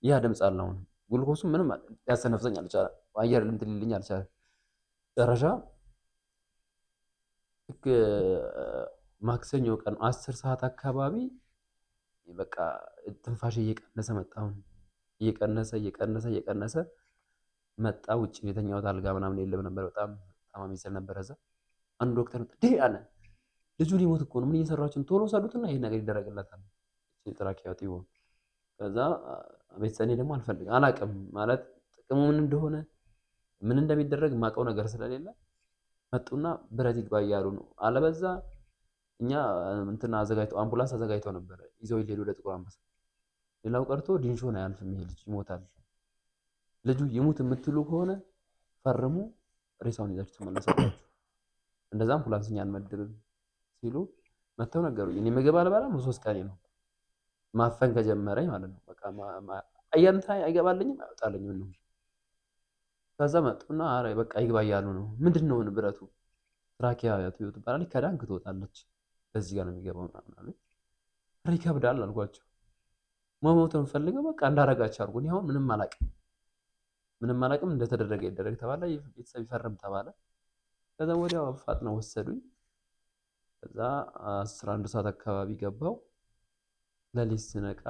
ያ ድምጽ አለው ግሉኮሱ ምንም ያሰነፍሰኝ አልቻለም አየር ልምትልልኝ አልቻለም ደረጃ ማክሰኞ ቀን 10 ሰዓት አካባቢ በቃ ትንፋሽ እየቀነሰ መጣው እየቀነሰ መጣ ውጭ የተኛው አልጋ ምናምን የለም ነበር በጣም ታማሚ ስለ ነበር እዛ አንድ ዶክተር እንዴ አለ ልጁ ሊሞት እኮ ነው ምን እየሰራችሁ ቶሎ ሰዱትና ይሄ ነገር ይደረግላታል ትራኪያው ይወ ከዛ ቤተሰኔ ደግሞ አልፈልግም አላቅም ማለት ጥቅሙ ምን እንደሆነ ምን እንደሚደረግ ማቀው ነገር ስለሌለ መጡና ብረት ይግባ ያሉ ነው አለበዛ እኛ እንትና አዘጋጅተው አምቡላንስ አዘጋጅተው ነበር ይዘው ይሄዱ ወደ ጥቁር አንበሳ ሌላው ቀርቶ ዲንሾ ነው ያልፍም ይሄ ልጅ ይሞታል ልጁ ይሙት የምትሉ ከሆነ ፈርሙ ሬሳውን ይዛችሁ ተመለሳችሁ እንደዛ አምቡላንስኛ አንመድብም ሲሉ መተው ነገሩኝ እኔ ምግብ አልበላም 3 ቀን ነው ማፈን ከጀመረኝ ማለት ነው በቃ አያንታ አይገባልኝም አይወጣልኝም ነው ከዛ መጡና አረ በቃ ይግባ ያሉ ነው ምንድነው ብረቱ ትራኪያቱ ይወጣል ከዳንክ ትወጣለች በዚህ ጋር ነው የሚገባው ምናምን አሉ ይከብዳል አልኳቸው መሞቱን ፈልገው በቃ እንዳረጋቸው አርጉኝ አሁን ምንም አላቅም እንደተደረገ ይደረግ ተባለ ቤተሰብ ይፈርም ተባለ ከዛ ወዲያው አፋጥነው ወሰዱኝ ከዛ 11 ሰዓት አካባቢ ገባው ለሊት ስነቃ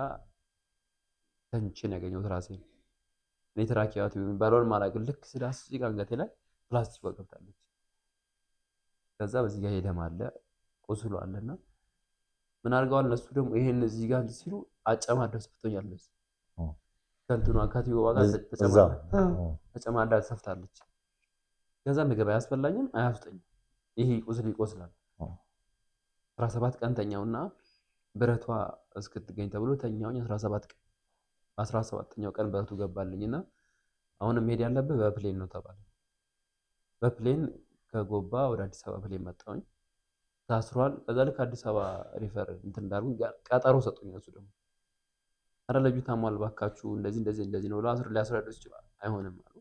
ተንችን ያገኘው ራሴን ኔትራኪያቱ የሚባለውን ማላቅ ልክ ስላስ እዚህ አንገቴ ላይ ፕላስቲክ ወገብታለች ከዛ በዚህ ጋር ሄደም አለ ቁስሉ አለና ምን አርጋዋል እነሱ ደግሞ ይሄን እዚህ ጋር ሲሉ አጨማደው ሰፍቶኛል ለዚህ ከንቱና ካቲው ዋጋ ተጨማዳ ሰፍታለች ከዛ ምግብ አያስፈልጋኝም አያስጠኝም ይሄ ቁስል ይቆስላል 17 ቀን ተኛውና ብረቷ እስክትገኝ ተብሎ ተኛውኝ 17 ቀን 17ኛው ቀን ብረቱ ገባልኝና አሁንም ሄድ ያለበት በፕሌን ነው ተባለ በፕሌን ከጎባ ወደ አዲስ አበባ ፕሌን መጣሁኝ ታስሯል ከዛ ልክ አዲስ አበባ ሪፈር እንትን እንዳልኩኝ ቀጠሮ ሰጡኝ እነሱ ደግሞ አረ ልጁ ታሟል ባካችሁ እንደዚህ ነው ሊያስረዱ ይችላል አይሆንም አሉ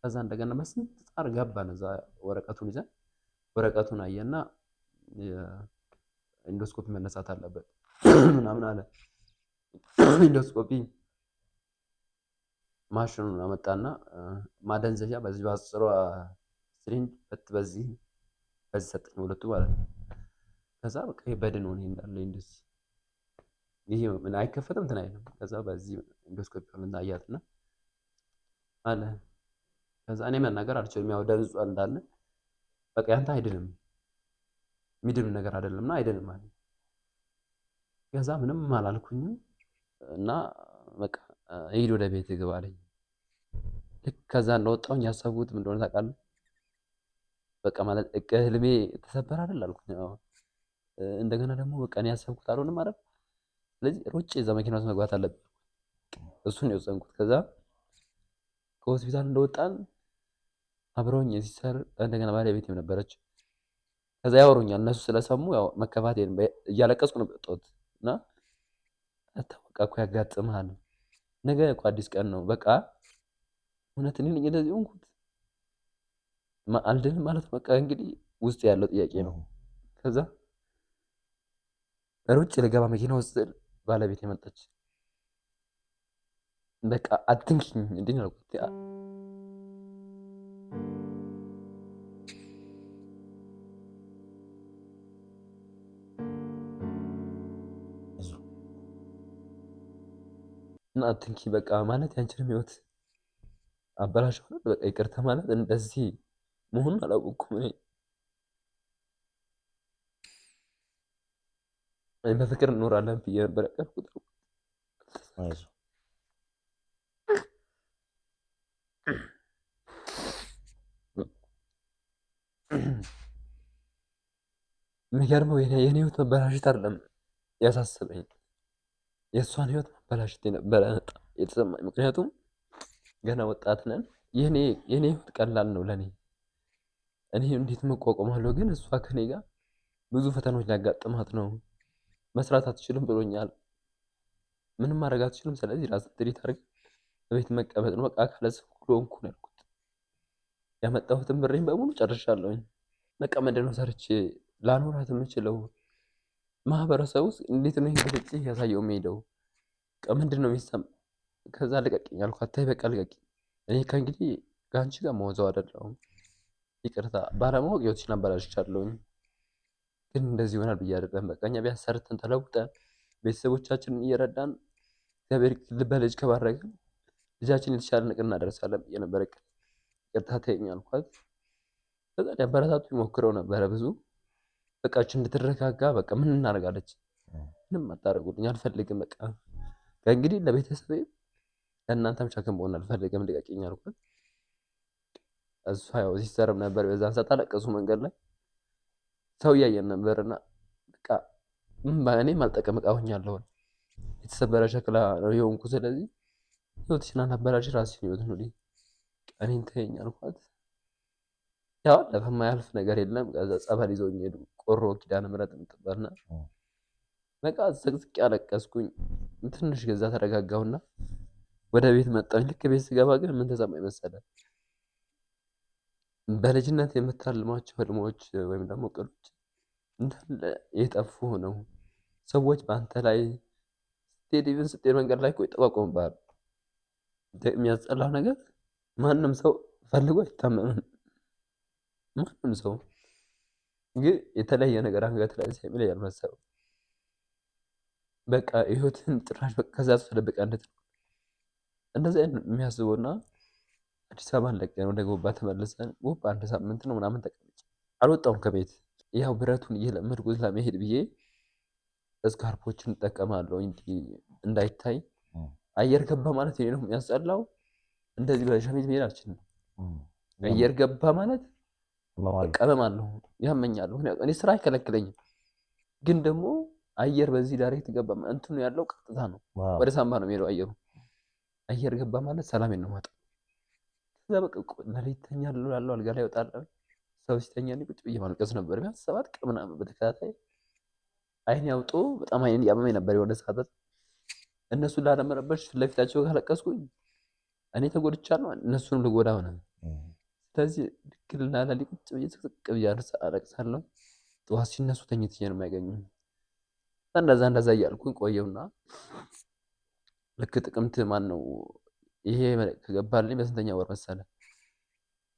ከዛ እንደገና መስንት ጣር ገባን እዛ ወረቀቱን ይዘን ወረቀቱን አየና ኢንዶስኮፒ መነሳት አለበት ምናምን አለ ኢንዶስኮፒ ማሽኑን አመጣና ማደንዘዣ በዚህ ባስሮ ሲሪንጅ በዚህ ሰጠኝ ሁለቱ ማለት ነው ከዛ በቃ በድን ሆነ እንዳለ እንደዚህ ይሄ ምን አይከፈትም እንትን አይልም። ከዛ በዚህ ኢንዶስኮፒውን እናያትና አለ። ከዛ እኔ መናገር አልችልም፣ ያው ደንዟል እንዳለ በቃ ያንተ አይድንም ሚድም ነገር አይደለምና አይድንም አለ። ከዛ ምንም አላልኩኝም እና በቃ ሂድ ወደ ቤት ግባ አለኝ። ልክ ከዛ እንደወጣሁኝ ያሰብኩት ምን እንደሆነ ታውቃለህ? በቃ ማለት ህልሜ ተሰበረ አይደል አልኩኝ። እንደገና ደግሞ በቃ እኔ ያሰብኩት አልሆነም አይደል። ስለዚህ ሮጬ እዛ መኪና ውስጥ መግባት አለብኝ። እሱን ነው የወሰንኩት። ከዛ ከሆስፒታል እንደወጣን አብረውኝ ሲሰር እንደገና ባለቤቴም ነበረች። ከዛ ያወሩኛል እነሱ ስለሰሙ ያው መከፋቴን እያለቀስኩ ነው የወጣሁት እና በቃ እኮ ያጋጥምሃል ነገ እኮ አዲስ ቀን ነው። በቃ እውነት እኔ ነኝ እንደዚህ ሆንኩት አልድንም ማለት በቃ እንግዲህ ውስጥ ያለው ጥያቄ ነው። ከዛ ሩጭ ልገባ መኪና ውስጥ ባለቤቴ መጣች። በቃ አትንኪኝ እንዴ ነው ያልኩት። እና አትንኪ በቃ ማለት ያንቺንም ህይወት አበላሽው ነው። በቃ ይቅርታ ማለት እንደዚህ መሆኑን አላወቅኩም እኔ በፍቅር እንኖራለን ብዬ ነበር ያቀርኩት። የሚገርመው የኔ ህይወት መበላሸት አይደለም ያሳስበኝ፣ የእሷን ህይወት መበላሸት የነበረ የተሰማኝ። ምክንያቱም ገና ወጣት ነን። የኔ ህይወት ቀላል ነው ለኔ። እኔ እንዴት መቋቋማለሁ፣ ግን እሷ ከኔ ጋር ብዙ ፈተናዎች ሊያጋጥማት ነው። መስራት አትችልም ብሎኛል። ምንም ማድረግ አትችልም። ስለዚህ ራስን ትሪት አድርግ፣ በቤት መቀመጥ ነው በቃ። አካለ ስንኩል ሆንኩ ነው ያልኩት። ያመጣሁትን ብሬን በሙሉ ጨርሻለሁኝ። በቃ ምንድን ነው ሰርቼ ላኖራት የምችለው? ማህበረሰብ ውስጥ እንዴት ነው ይሄን ብልጭ ያሳየው የሚሄደው? በቃ ምንድን ነው የሚሰማ? ከዛ ልቀቂኝ አልኳት። ተይ በቃ ልቀቂኝ። እኔ ከእንግዲህ ከአንቺ ጋር መወዛው አይደለሁም። ይቅርታ ባለማወቅ ህይወትሽን አበላሽቻለሁኝ፣ ግን እንደዚህ ይሆናል ብዬ አይደለም። በቃ እኛ ቢያንስ ሰርተን ተለውጠን ቤተሰቦቻችንን እየረዳን እግዚአብሔር በልጅ ከባረከን ልጃችን የተሻለ ነገር እናደርሳለን ብዬ ነበር። ይቅርታ ተይኝ አልኳት። ከዛ ሊያበረታቱ ይሞክረው ነበረ ብዙ። በቃችን እንድትረጋጋ በቃ ምን እናደርጋለች? ምንም አታደርጉልኝ አልፈልግም። በቃ ከእንግዲህ ለቤተሰቤ ለእናንተም ሸክም መሆን አልፈልግም፣ ልቀቂኝ አልኳት። እሷ ያው ሲሰርም ነበር በዛን ሰዓት አለቀሱ። መንገድ ላይ ሰው እያየን ነበርና በቃ እኔም አልጠቀም ዕቃ ሆኛለሁ። የተሰበረ ሸክላ ነው የሆንኩ። ስለዚህ ህይወትሽን አናበላሽ፣ ራስሽን ህይወት ኑሪ፣ እኔን ተይኝ አልኳት። ያው አለፈ፣ የማያልፍ ነገር የለም። ከዛ ጸበል ይዘውኝ ሄዱ። ቆሮ ኪዳነ ምሕረት የምትባልና በቃ ዘቅዝቅ ያለቀስኩኝ። ትንሽ ገዛ ተረጋጋሁና ወደ ቤት መጣሁኝ። ልክ ቤት ስገባ ግን ምን ተሰማኝ መሰለህ? በልጅነት የምታልሟቸው ህልሞች ወይም ደግሞ እቅዶች እንዳለ የጠፉ ሆነው ሰዎች በአንተ ላይ ስትሄድ መንገድ ላይ እኮ ይጠቋቆምብሃል። የሚያስጠላው ነገር ማንም ሰው ፈልጎ አይታመምም። ማንም ሰው ግን የተለየ ነገር አንገት ላይ ሲያሚል ያልመሰለው በቃ ህይወትን ጭራሽ በቃ ከዛ ተደብቃ እንድትኖር እንደዚህ የሚያስበውና አዲስ አበባ ለቀን ወደ ጎባ ተመልሰን ጎባ አንድ ሳምንት ነው ምናምን ተቀምጬ አልወጣሁም ከቤት። ያው ብረቱን እየለመድኩት ለመሄድ ብዬ እስካርፖችን እጠቀማለሁ እንዳይታይ። አየር ገባ ማለት እኔ ነው የሚያስጠላው። እንደዚህ በሸሚዝ መሄድ አልችልም። አየር ገባ ማለት ቀመማለሁ፣ ያመኛለሁ። ምክንያቱም እኔ ስራ አይከለክለኝም፣ ግን ደግሞ አየር በዚህ ዳይሬክት ገባ እንትኑ ያለው ቀጥታ ነው፣ ወደ ሳምባ ነው የሚሄደው አየሩ። አየር ገባ ማለት ሰላሜን ነው ማጣው። ከዛ በቃ ለሊት ተኛለሁ ያለው አልጋ ላይ እወጣለሁ። ሰው ሲተኛ ቁጭ ብዬ ማልቀስ ነበር። ቢያንስ 7 ቀን ምናምን በተከታታይ አይን ያውጦ በጣም አይን ያመመኝ ነበር። የሆነ ሰዓት እነሱን ላለመረበሽ ፊት ለፊታቸው ካለቀስኩኝ እኔ ተጎድቻለሁ፣ እነሱንም ልጎዳ ሆነ። ስለዚህ ድክልና ለሊት ቁጭ ብዬ ስቅስቅ ብዬ አለቅሳለሁ። ጠዋት ሲነሱ ተኝቼ ነው የሚያገኙኝ። እንደዛ እያልኩኝ ቆየውና ልክ ጥቅምት ማን ነው ይሄ ከገባልኝ በስንተኛ ወር መሰለ?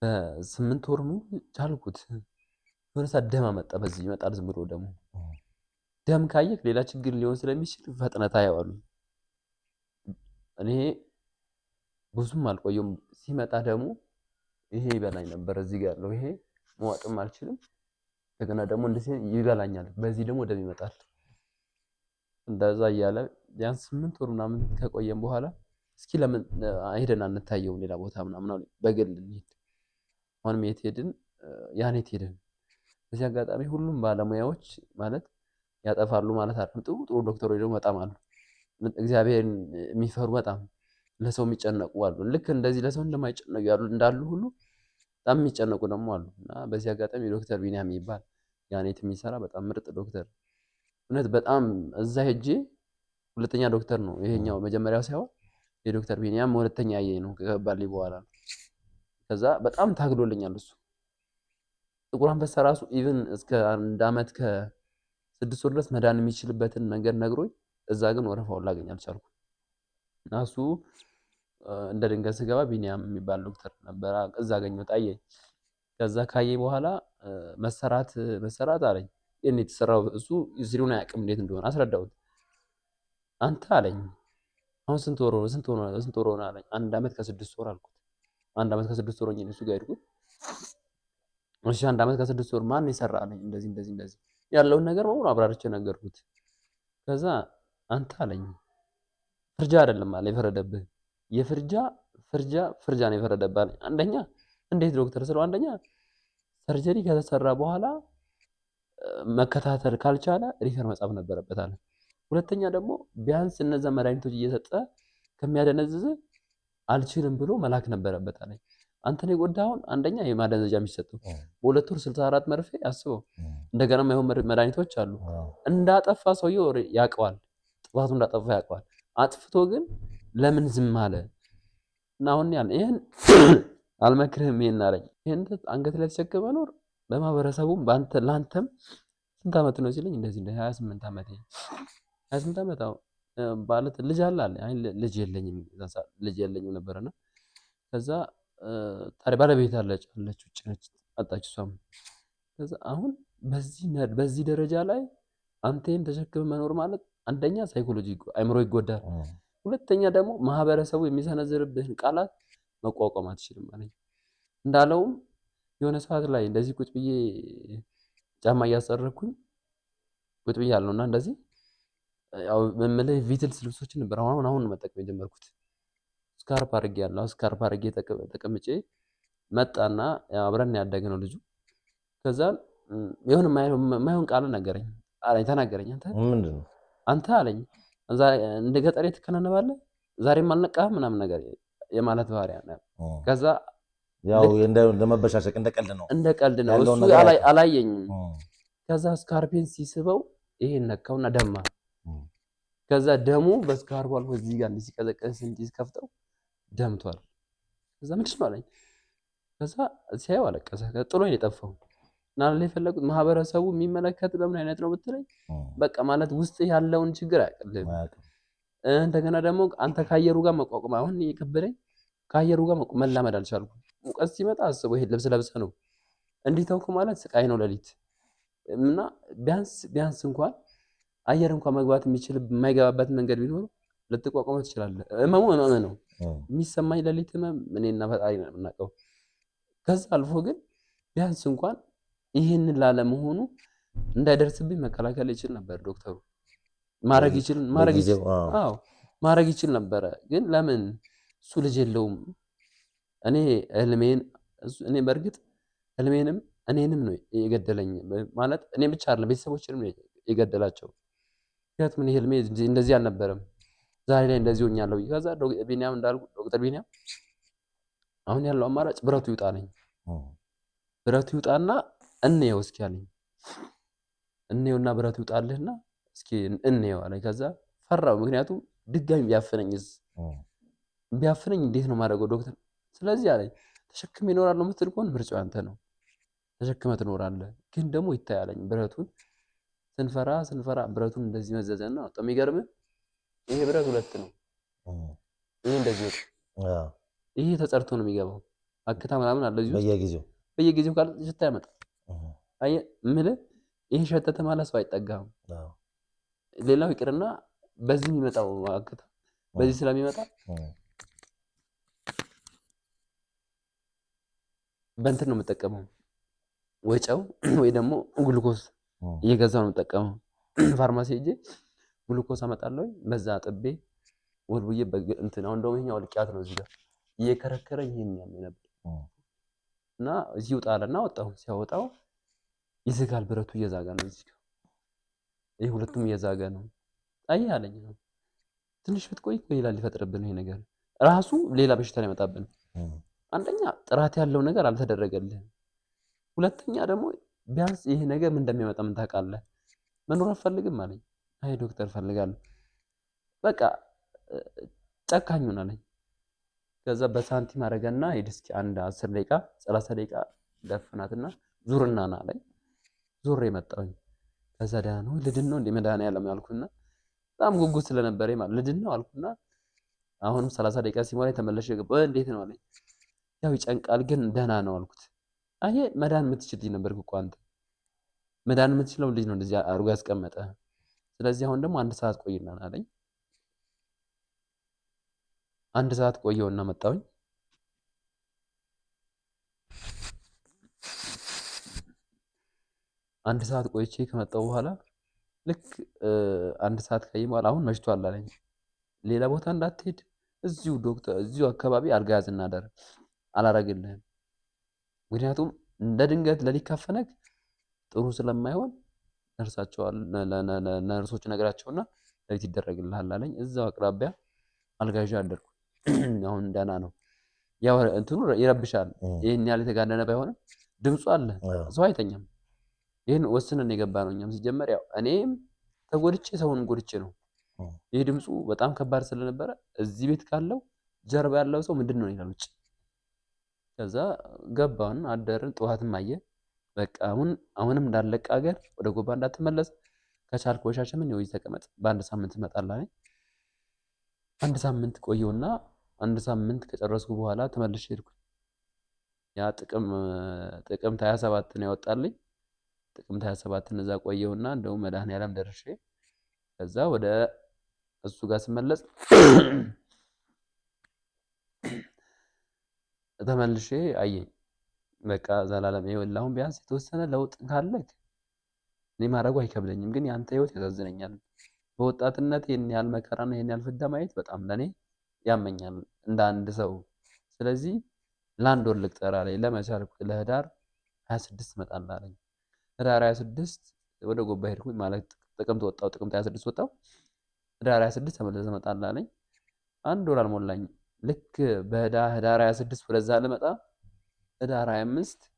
በ8 ወር ነው ቻልኩት። የሆነ ሰዓት ደም መጣ። በዚህ ይመጣል ዝም ብሎ ደግሞ ደም ካየክ ሌላ ችግር ሊሆን ስለሚችል ፈጥነት አየዋሉ። እኔ ብዙም አልቆየም። ሲመጣ ደግሞ ይሄ ይበላኝ ነበር እዚህ ጋር ያለው ይሄ መዋጥም አልችልም። እንደገና ደግሞ እንደዚህ ይበላኛል። በዚህ ደግሞ ደም ይመጣል። እንደዛ እያለ ቢያንስ 8 ወር ምናምን ከቆየም በኋላ እስኪ ለምን ሄደን አንታየው ሌላ ቦታ ምናምን አለ። በግል እንሂድ። አሁንም የት ሄድን? ያኔት ሄድን። በዚህ አጋጣሚ ሁሉም ባለሙያዎች ማለት ያጠፋሉ ማለት አይደለም። ጥሩ ጥሩ ዶክተሮች ደግሞ በጣም አሉ። እግዚአብሔርን የሚፈሩ በጣም ለሰው የሚጨነቁ አሉ። ልክ እንደዚህ ለሰው እንደማይጨነቁ ያሉ እንዳሉ ሁሉ በጣም የሚጨነቁ ደግሞ አሉ። እና በዚህ አጋጣሚ ዶክተር ቢኒያም የሚባል ያኔት የሚሰራ በጣም ምርጥ ዶክተር እውነት በጣም እዛ ሄጄ ሁለተኛ ዶክተር ነው ይሄኛው መጀመሪያው ሳይሆን የዶክተር ቢኒያም ሁለተኛ ያየኝ ነው ከገባልኝ በኋላ ነው። ከዛ በጣም ታግሎልኛል እሱ። ጥቁር አንበሳ ራሱ ኢቭን እስከ 1 አመት ከ6 ወር ድረስ መዳን የሚችልበትን መንገድ ነግሮኝ እዛ ግን ወረፋውን ላገኝ አልቻልኩም። እና እሱ እንደ ድንገት ስገባ ቢኒያም የሚባል ዶክተር ነበር እዛ አገኘሁት አየኝ። ከዛ ካየኝ በኋላ መሰራት አለኝ። እኔ የተሰራው እሱ ዝሪውን አያውቅም እንዴት እንደሆነ አስረዳሁት። አንተ አለኝ አሁን ስንት ወር ሆነ አለኝ። 1 አመት ከ6 ወር አልኩት። 1 አመት ከ6 ወር ሆኜ እሱ ጋር ሄድኩት። እሺ 1 አመት ከ6 ወር ማን ይሰራ አለኝ። እንደዚህ ያለውን ነገር በሙሉ አብራርቼ ነገርኩት። ከዛ አንተ አለኝ ፍርጃ አይደለም አለ የፈረደብህ ፍርጃ ነው የፈረደብህ አለኝ። አንደኛ እንዴት ዶክተር ስለው አንደኛ ሰርጀሪ ከተሰራ በኋላ መከታተል ካልቻለ ሪፈር መጻፍ ነበረበት አለ። ሁለተኛ ደግሞ ቢያንስ እነዛ መድኃኒቶች እየሰጠ ከሚያደነዝዝ አልችልም ብሎ መላክ ነበረበት አለኝ። አንተን የጎዳውን አንደኛ የማደንዘዣ የሚሰጠው በ2 ወር 64 መርፌ አስበው። እንደገና የማይሆን መድኃኒቶች አሉ። እንዳጠፋ ሰውየው ያውቀዋል፣ ጥፋቱ እንዳጠፋ ያውቀዋል። አጥፍቶ ግን ለምን ዝም አለ? እና አሁን ይሄን አልመክርህም ይሄን አለኝ። ይሄን አንገት ላይ ተሸክመህ ኖር በማህበረሰቡም ላንተም ስንት አመት ነው ሲለኝ እንደዚህ 28 አመት 28 አመት አዎ ማለት ልጅ አለ አይ ልጅ የለኝም ነበርና ከዛ ታዲያ ባለቤት አለች ውጭ ነች አጣች እሷም። ከዛ አሁን በዚህ ደረጃ ላይ አንተን ተሸክመህ መኖር ማለት አንደኛ ሳይኮሎጂ አይምሮ ይጎዳል። ሁለተኛ ደግሞ ማህበረሰቡ የሚሰነዝርብህን ቃላት መቋቋም አትችልም ማለት እንዳለውም የሆነ ሰዓት ላይ እንደዚህ ቁጭ ብዬ ጫማ እያሰረኩኝ ቁጭ ብዬ አለውና እንደዚህ ያው መመለይ ቪትልስ ልብሶችን ነበር አሁን መጠቀም የጀመርኩት። ስካርፕ አድርጌያለሁ። ስካርፕ አድርጌ ተቀምጬ መጣና ያው አብረን ያደግነው ልጁ። ከዛ የሆነ ማይሆን ቃል ነገረኝ አለኝ ተናገረኝ። አንተ አለኝ እንደ ገጠሬ ትከናነባለህ ዛሬም አልነቃህም ምናምን ነገር የማለት ባህሪያ ነው። ከዛ ያው እንደ መበሻሸቅ እንደ ቀልድ ነው እሱ አላየኝም። ከዛ ስካርፔን ሲስበው ይሄን ነካውና ደማ። ከዛ ደሙ በስካርፑ አልፎ እዚህ ጋር ሲቀዘቀዝ ከፍተው ደምቷል። ከዛ ምንድን ነው አለኝ። ከዛ ሲያየው አለቀሰ። ጥሎኝ ነው የጠፋው። እና ለፈለጉት ማህበረሰቡ የሚመለከት በምን አይነት ነው ብትለኝ በቃ ማለት ውስጥ ያለውን ችግር አያውቅልህም። እንደገና ደግሞ አንተ ከአየሩ ጋር መቋቋም አሁን የከበደኝ ከአየሩ ጋር መላመድ አልቻልኩም። ሙቀት ሲመጣ አስበው ይሄ ልብስ ለብሰህ ነው እንዲህ ተውኩ ማለት ስቃይ ነው ሌሊት። እና ቢያንስ እንኳን አየር እንኳን መግባት የሚችል የማይገባበት መንገድ ቢኖር ልትቋቋመው ትችላለህ። ህመሙ ነው የሚሰማኝ ሌሊት ህመም እኔና ፈጣሪ ነው የምናውቀው። ከዛ አልፎ ግን ቢያንስ እንኳን ይሄንን ላለመሆኑ እንዳይደርስብኝ መከላከል ይችል ነበር ዶክተሩ። ማድረግ ይችል ነበረ። ግን ለምን እሱ ልጅ የለውም። እኔ በእርግጥ ህልሜንም እኔንም ነው የገደለኝ ማለት እኔ ብቻ አይደለም ቤተሰቦችንም ነው የገደላቸው። ምክንያቱም እኔ ህልሜ እንደዚህ አልነበረም። ዛሬ ላይ እንደዚህ ሆኛለሁ። ከዛ ቢኒያም እንዳልኩ ዶክተር ቢኒያም አሁን ያለው አማራጭ ብረቱ ይውጣ ነኝ። ብረቱ ይውጣና እንየው እስኪ አለኝ። እንየውና ብረቱ ይውጣልህና እስኪ እንየው አለኝ። ከዛ ፈራው። ምክንያቱም ድጋሚ ቢያፍነኝ እንዴት ነው ማድረገው ዶክተር? ስለዚህ አለኝ ተሸክመ ይኖራል ነው የምትል ከሆነ ምርጫው አንተ ነው። ተሸክመ ትኖራለህ። ግን ደግሞ ይታያለኝ ብረቱን ስንፈራ ብረቱን እንደዚህ መዘዘና በጣም የሚገርምህ ይሄ ብረት 2 ነው። ይሄ እንደዚህ ነው። ይሄ ተጸርቶ ነው የሚገባው። አክታ ምናምን አለ እዚህ በየጊዜው ካለ ሽታ ያመጣል። አየህ የምልህ ይሄ ሸተተ ማለት ሰው አይጠጋም። ሌላው ይቅርና በዚህ የሚመጣው አክታ በዚህ ስለሚመጣ በእንትን ነው የምጠቀመው፣ ወይ ጨው ወይ ደግሞ ግሉኮስ እየገዛው ነው የምጠቀመው። ፋርማሲ ሄጄ ግሉኮስ አመጣለሁ፣ በዛ ጥቤ ወልብዬ እንትን አሁን እንደውም ይሄኛው ልቂያት ነው እዚህ ጋር እየከረከረኝ ይሄን ያመኝ ነበር እና እዚህ ውጣለና ወጣሁ። ሲያወጣው ይዘጋል፣ ብረቱ እየዛጋ ነው እዚህ ጋር፣ ይሄ ሁለቱም እየዛጋ ነው። አይ አለኝ ነው ትንሽ ብትቆይ ይላል ሊፈጥርብን ይሄ ነገር ራሱ ሌላ በሽታ ላይ ያመጣብን። አንደኛ ጥራት ያለው ነገር አልተደረገልህም፣ ሁለተኛ ደግሞ ቢያንስ ይሄ ነገር ምን እንደሚያመጣ ምን ታውቃለህ? መኖር አትፈልግም አለኝ። አይ ዶክተር ፈልጋለሁ። በቃ ጨካኙን አለኝ። ከዛ በሳንቲም አደረገና ሂድ እስኪ አንድ 10 ደቂቃ 30 ደቂቃ ደፍናትና ዙርና ና አለኝ። ዙሬ መጣሁኝ። ከዛ ደህና ነው ልድን ነው እንደ መድኃኒዓለም ያልኩና በጣም ጉጉት ስለነበረኝ ማለት ልድን ነው አልኩና አሁንም 30 ደቂቃ ሲሞላኝ ተመለሽ ገባሁ። እንዴት ነው አለኝ። ያው ይጨንቃል ግን ደህና ነው አልኩት። አይ መዳን የምትችል ልጅ ነበርክ እኮ አንተ፣ መዳን የምትችለው ልጅ ነው እንደዚህ አድርጎ ያስቀመጠ። ስለዚህ አሁን ደግሞ 1 ሰዓት ቆይና አለኝ። 1 ሰዓት ቆየውና መጣሁኝ። አንድ ሰዓት ቆይቼ ከመጣሁ በኋላ ልክ 1 ሰዓት ከይ በኋላ አሁን መሽቷል አለኝ። ሌላ ቦታ እንዳትሄድ እዚሁ ዶክተር እዚሁ አካባቢ አልጋ ያዝና አደር አላረግልህም። ምክንያቱም እንደ ድንገት ለሊት ካፈነክ ጥሩ ስለማይሆን ነርሶች ነገራቸውና ለሊት ይደረግልሃል አለኝ። እዛው አቅራቢያ አልጋ ይዤ አደርኩ። አሁን ደህና ነው። ያው እንትኑ ይረብሻል። ይሄን ያህል የተጋነነ ባይሆንም ድምፁ አለ፣ ሰው አይተኛም። ይሄን ወስነን የገባ ነው። እኛም ሲጀመር ያው እኔም ተጎድቼ ሰውንም ጎድቼ ነው። ይሄ ድምፁ በጣም ከባድ ስለነበረ እዚህ ቤት ካለው ጀርባ ያለው ሰው ምንድነው ይላል ውጭ። ከዛ ገባን አደርን። ጠዋትም አየ በቃ አሁንም እንዳለቀ ሀገር ወደ ጎባ እንዳትመለስ ከቻልክ ወሻሸመኔ ወይ ተቀመጥ፣ በ1 ሳምንት እመጣለሁ አለኝ። 1 ሳምንት ቆየውና 1 ሳምንት ከጨረስኩ በኋላ ተመልሼ ሄድኩኝ። ያ ጥቅምት 27 ነው ያወጣልኝ። ጥቅምት 27 እዛ ቆየውና እንደው መድኃኒዓለም ደርሼ ከዛ ወደ እሱ ጋር ስመለስ ተመልሼ አየኝ። በቃ ዘላለም ይኸውልህ አሁን ቢያንስ የተወሰነ ለውጥ ካለክ እኔ ማድረጉ አይከብደኝም፣ ግን ያንተ ህይወት ያሳዝነኛል። በወጣትነት ይሄን ያህል መከራና ይሄን ያህል ፍዳ ማየት በጣም ለኔ ያመኛል እንደ አንድ ሰው። ስለዚህ ለአንድ ወር ልቅጠር አለኝ። ለመቻል ለህዳር 26 እመጣለሁ አለኝ። ህዳር 26 ወደ ጎባ ሄድኩኝ ማለት ጥቅምት ወጣው። ጥቅምት 26 ወጣው። ህዳር 26 ተመልሰህ እመጣለሁ አለኝ። 1 ወር አልሞላኝም። ልክ በህዳር 26 ወደዛ ልመጣ ህዳር 25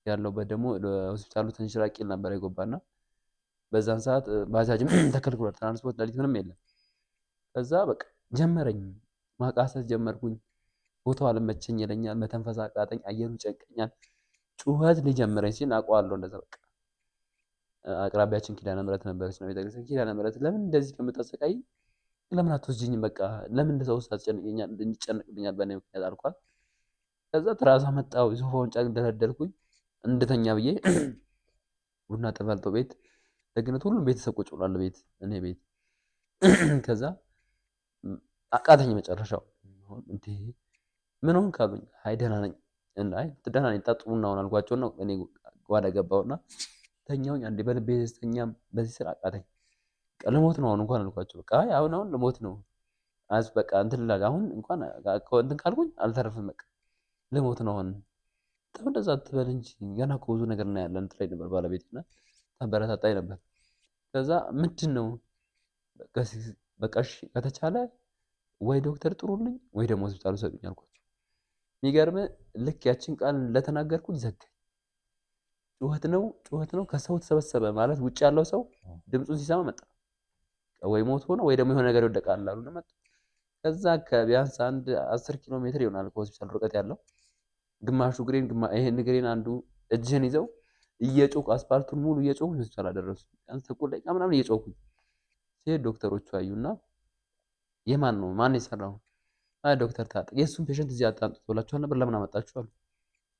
ያለውበት ደግሞ ሆስፒታሉ ትንሽ ራቅ ይል ነበር የጎባና በዛን ሰዓት ባጃጅም ተከልክሏል። ትራንስፖርት ለሊት ምንም የለም። ከዛ በቃ ጀመረኝ፣ ማቃሰት ጀመርኩኝ። ቦታው አልመቸኝ ይለኛል፣ መተንፈስ አቃተኝ፣ አየሩ ይጨንቀኛል። ጩኸት ሊጀምረኝ ሲል አውቀዋለሁ። እንደዛ በቃ አቅራቢያችን ኪዳነ ምሕረት ነበረች ነው ቤተክርስቲያን። ኪዳነ ምሕረት ለምን እንደዚህ ከምታሰቃይ ለምን አትወስጂኝም? በቃ ለምን እንደሰው አስጨንቀኛል እንዲጨነቅብኛል በእኔ ምክንያት አልኳት። ከዛ ትራስ አመጣሁ፣ ሶፋውን ጫን እንደተደልኩኝ እንድተኛ ብዬ ቡና ተፈልቶ ቤት ደግነት ሁሉም ቤተሰብ ቁጭ ብሏል ቤት እኔ ቤት። ከዛ አቃተኝ መጨረሻው። እንዴ ምን ሆንክ አሉኝ። አይ ደህና ነኝ። አይ ደህና ነኝ ጠጡ ቡናውን አልኳቸውና እኔ ጓዳ ገባሁና ተኛውኝ። አንዴ በልቤ ደስተኛም በዚህ ስራ አቃተኝ። ልሞት ነው አሁን እንኳን አልኳቸው። በቃ አይ አሁን ልሞት ነው በቃ እንትን ላል አሁን እንኳን እንትን ካልኩኝ አልተረፍም። በቃ ልሞት ነው አሁን። በጣም እንደዛ አትበል እንጂ ገና እኮ ብዙ ነገር ነው ያለን ትለኝ ነበር ባለቤቴና ታበረታታኝ ነበር። ከዛ ምንድን ነው በቃ እሺ ከተቻለ ወይ ዶክተር ጥሩልኝ ወይ ደግሞ ሆስፒታል ውሰዱኝ አልኳቸው። የሚገርም ልክ ያችን ቃል ለተናገርኩኝ ዘጋኝ። ጩኸት ነው ከሰው ተሰበሰበ ማለት ውጭ ያለው ሰው ድምፁን ሲሰማ መጣ። ወይ ሞት ሆነ ወይ ደግሞ የሆነ ነገር ይወደቃል አሉና መጣ። ከዛ ከቢያንስ 10 ኪሎ ሜትር ይሆናል ከሆስፒታል ርቀት ያለው። ግማሹ ግሬን ይሄን ግሬን አንዱ እጅህን ይዘው እየጮኩ አስፓልቱን ሙሉ እየጮኩ ሆስፒታል አደረሱ። ቢያንስ ተቆል ደቂቃ ምናምን እየጮኩኝ ሲሄድ ዶክተሮቹ አዩና የማን ነው ማን የሰራው? አይ ዶክተር ታጠቅ የእሱን ፔሸንት እዚህ አታምጡት ብላችኋል ነበር ለምን አመጣችሁ አሉ።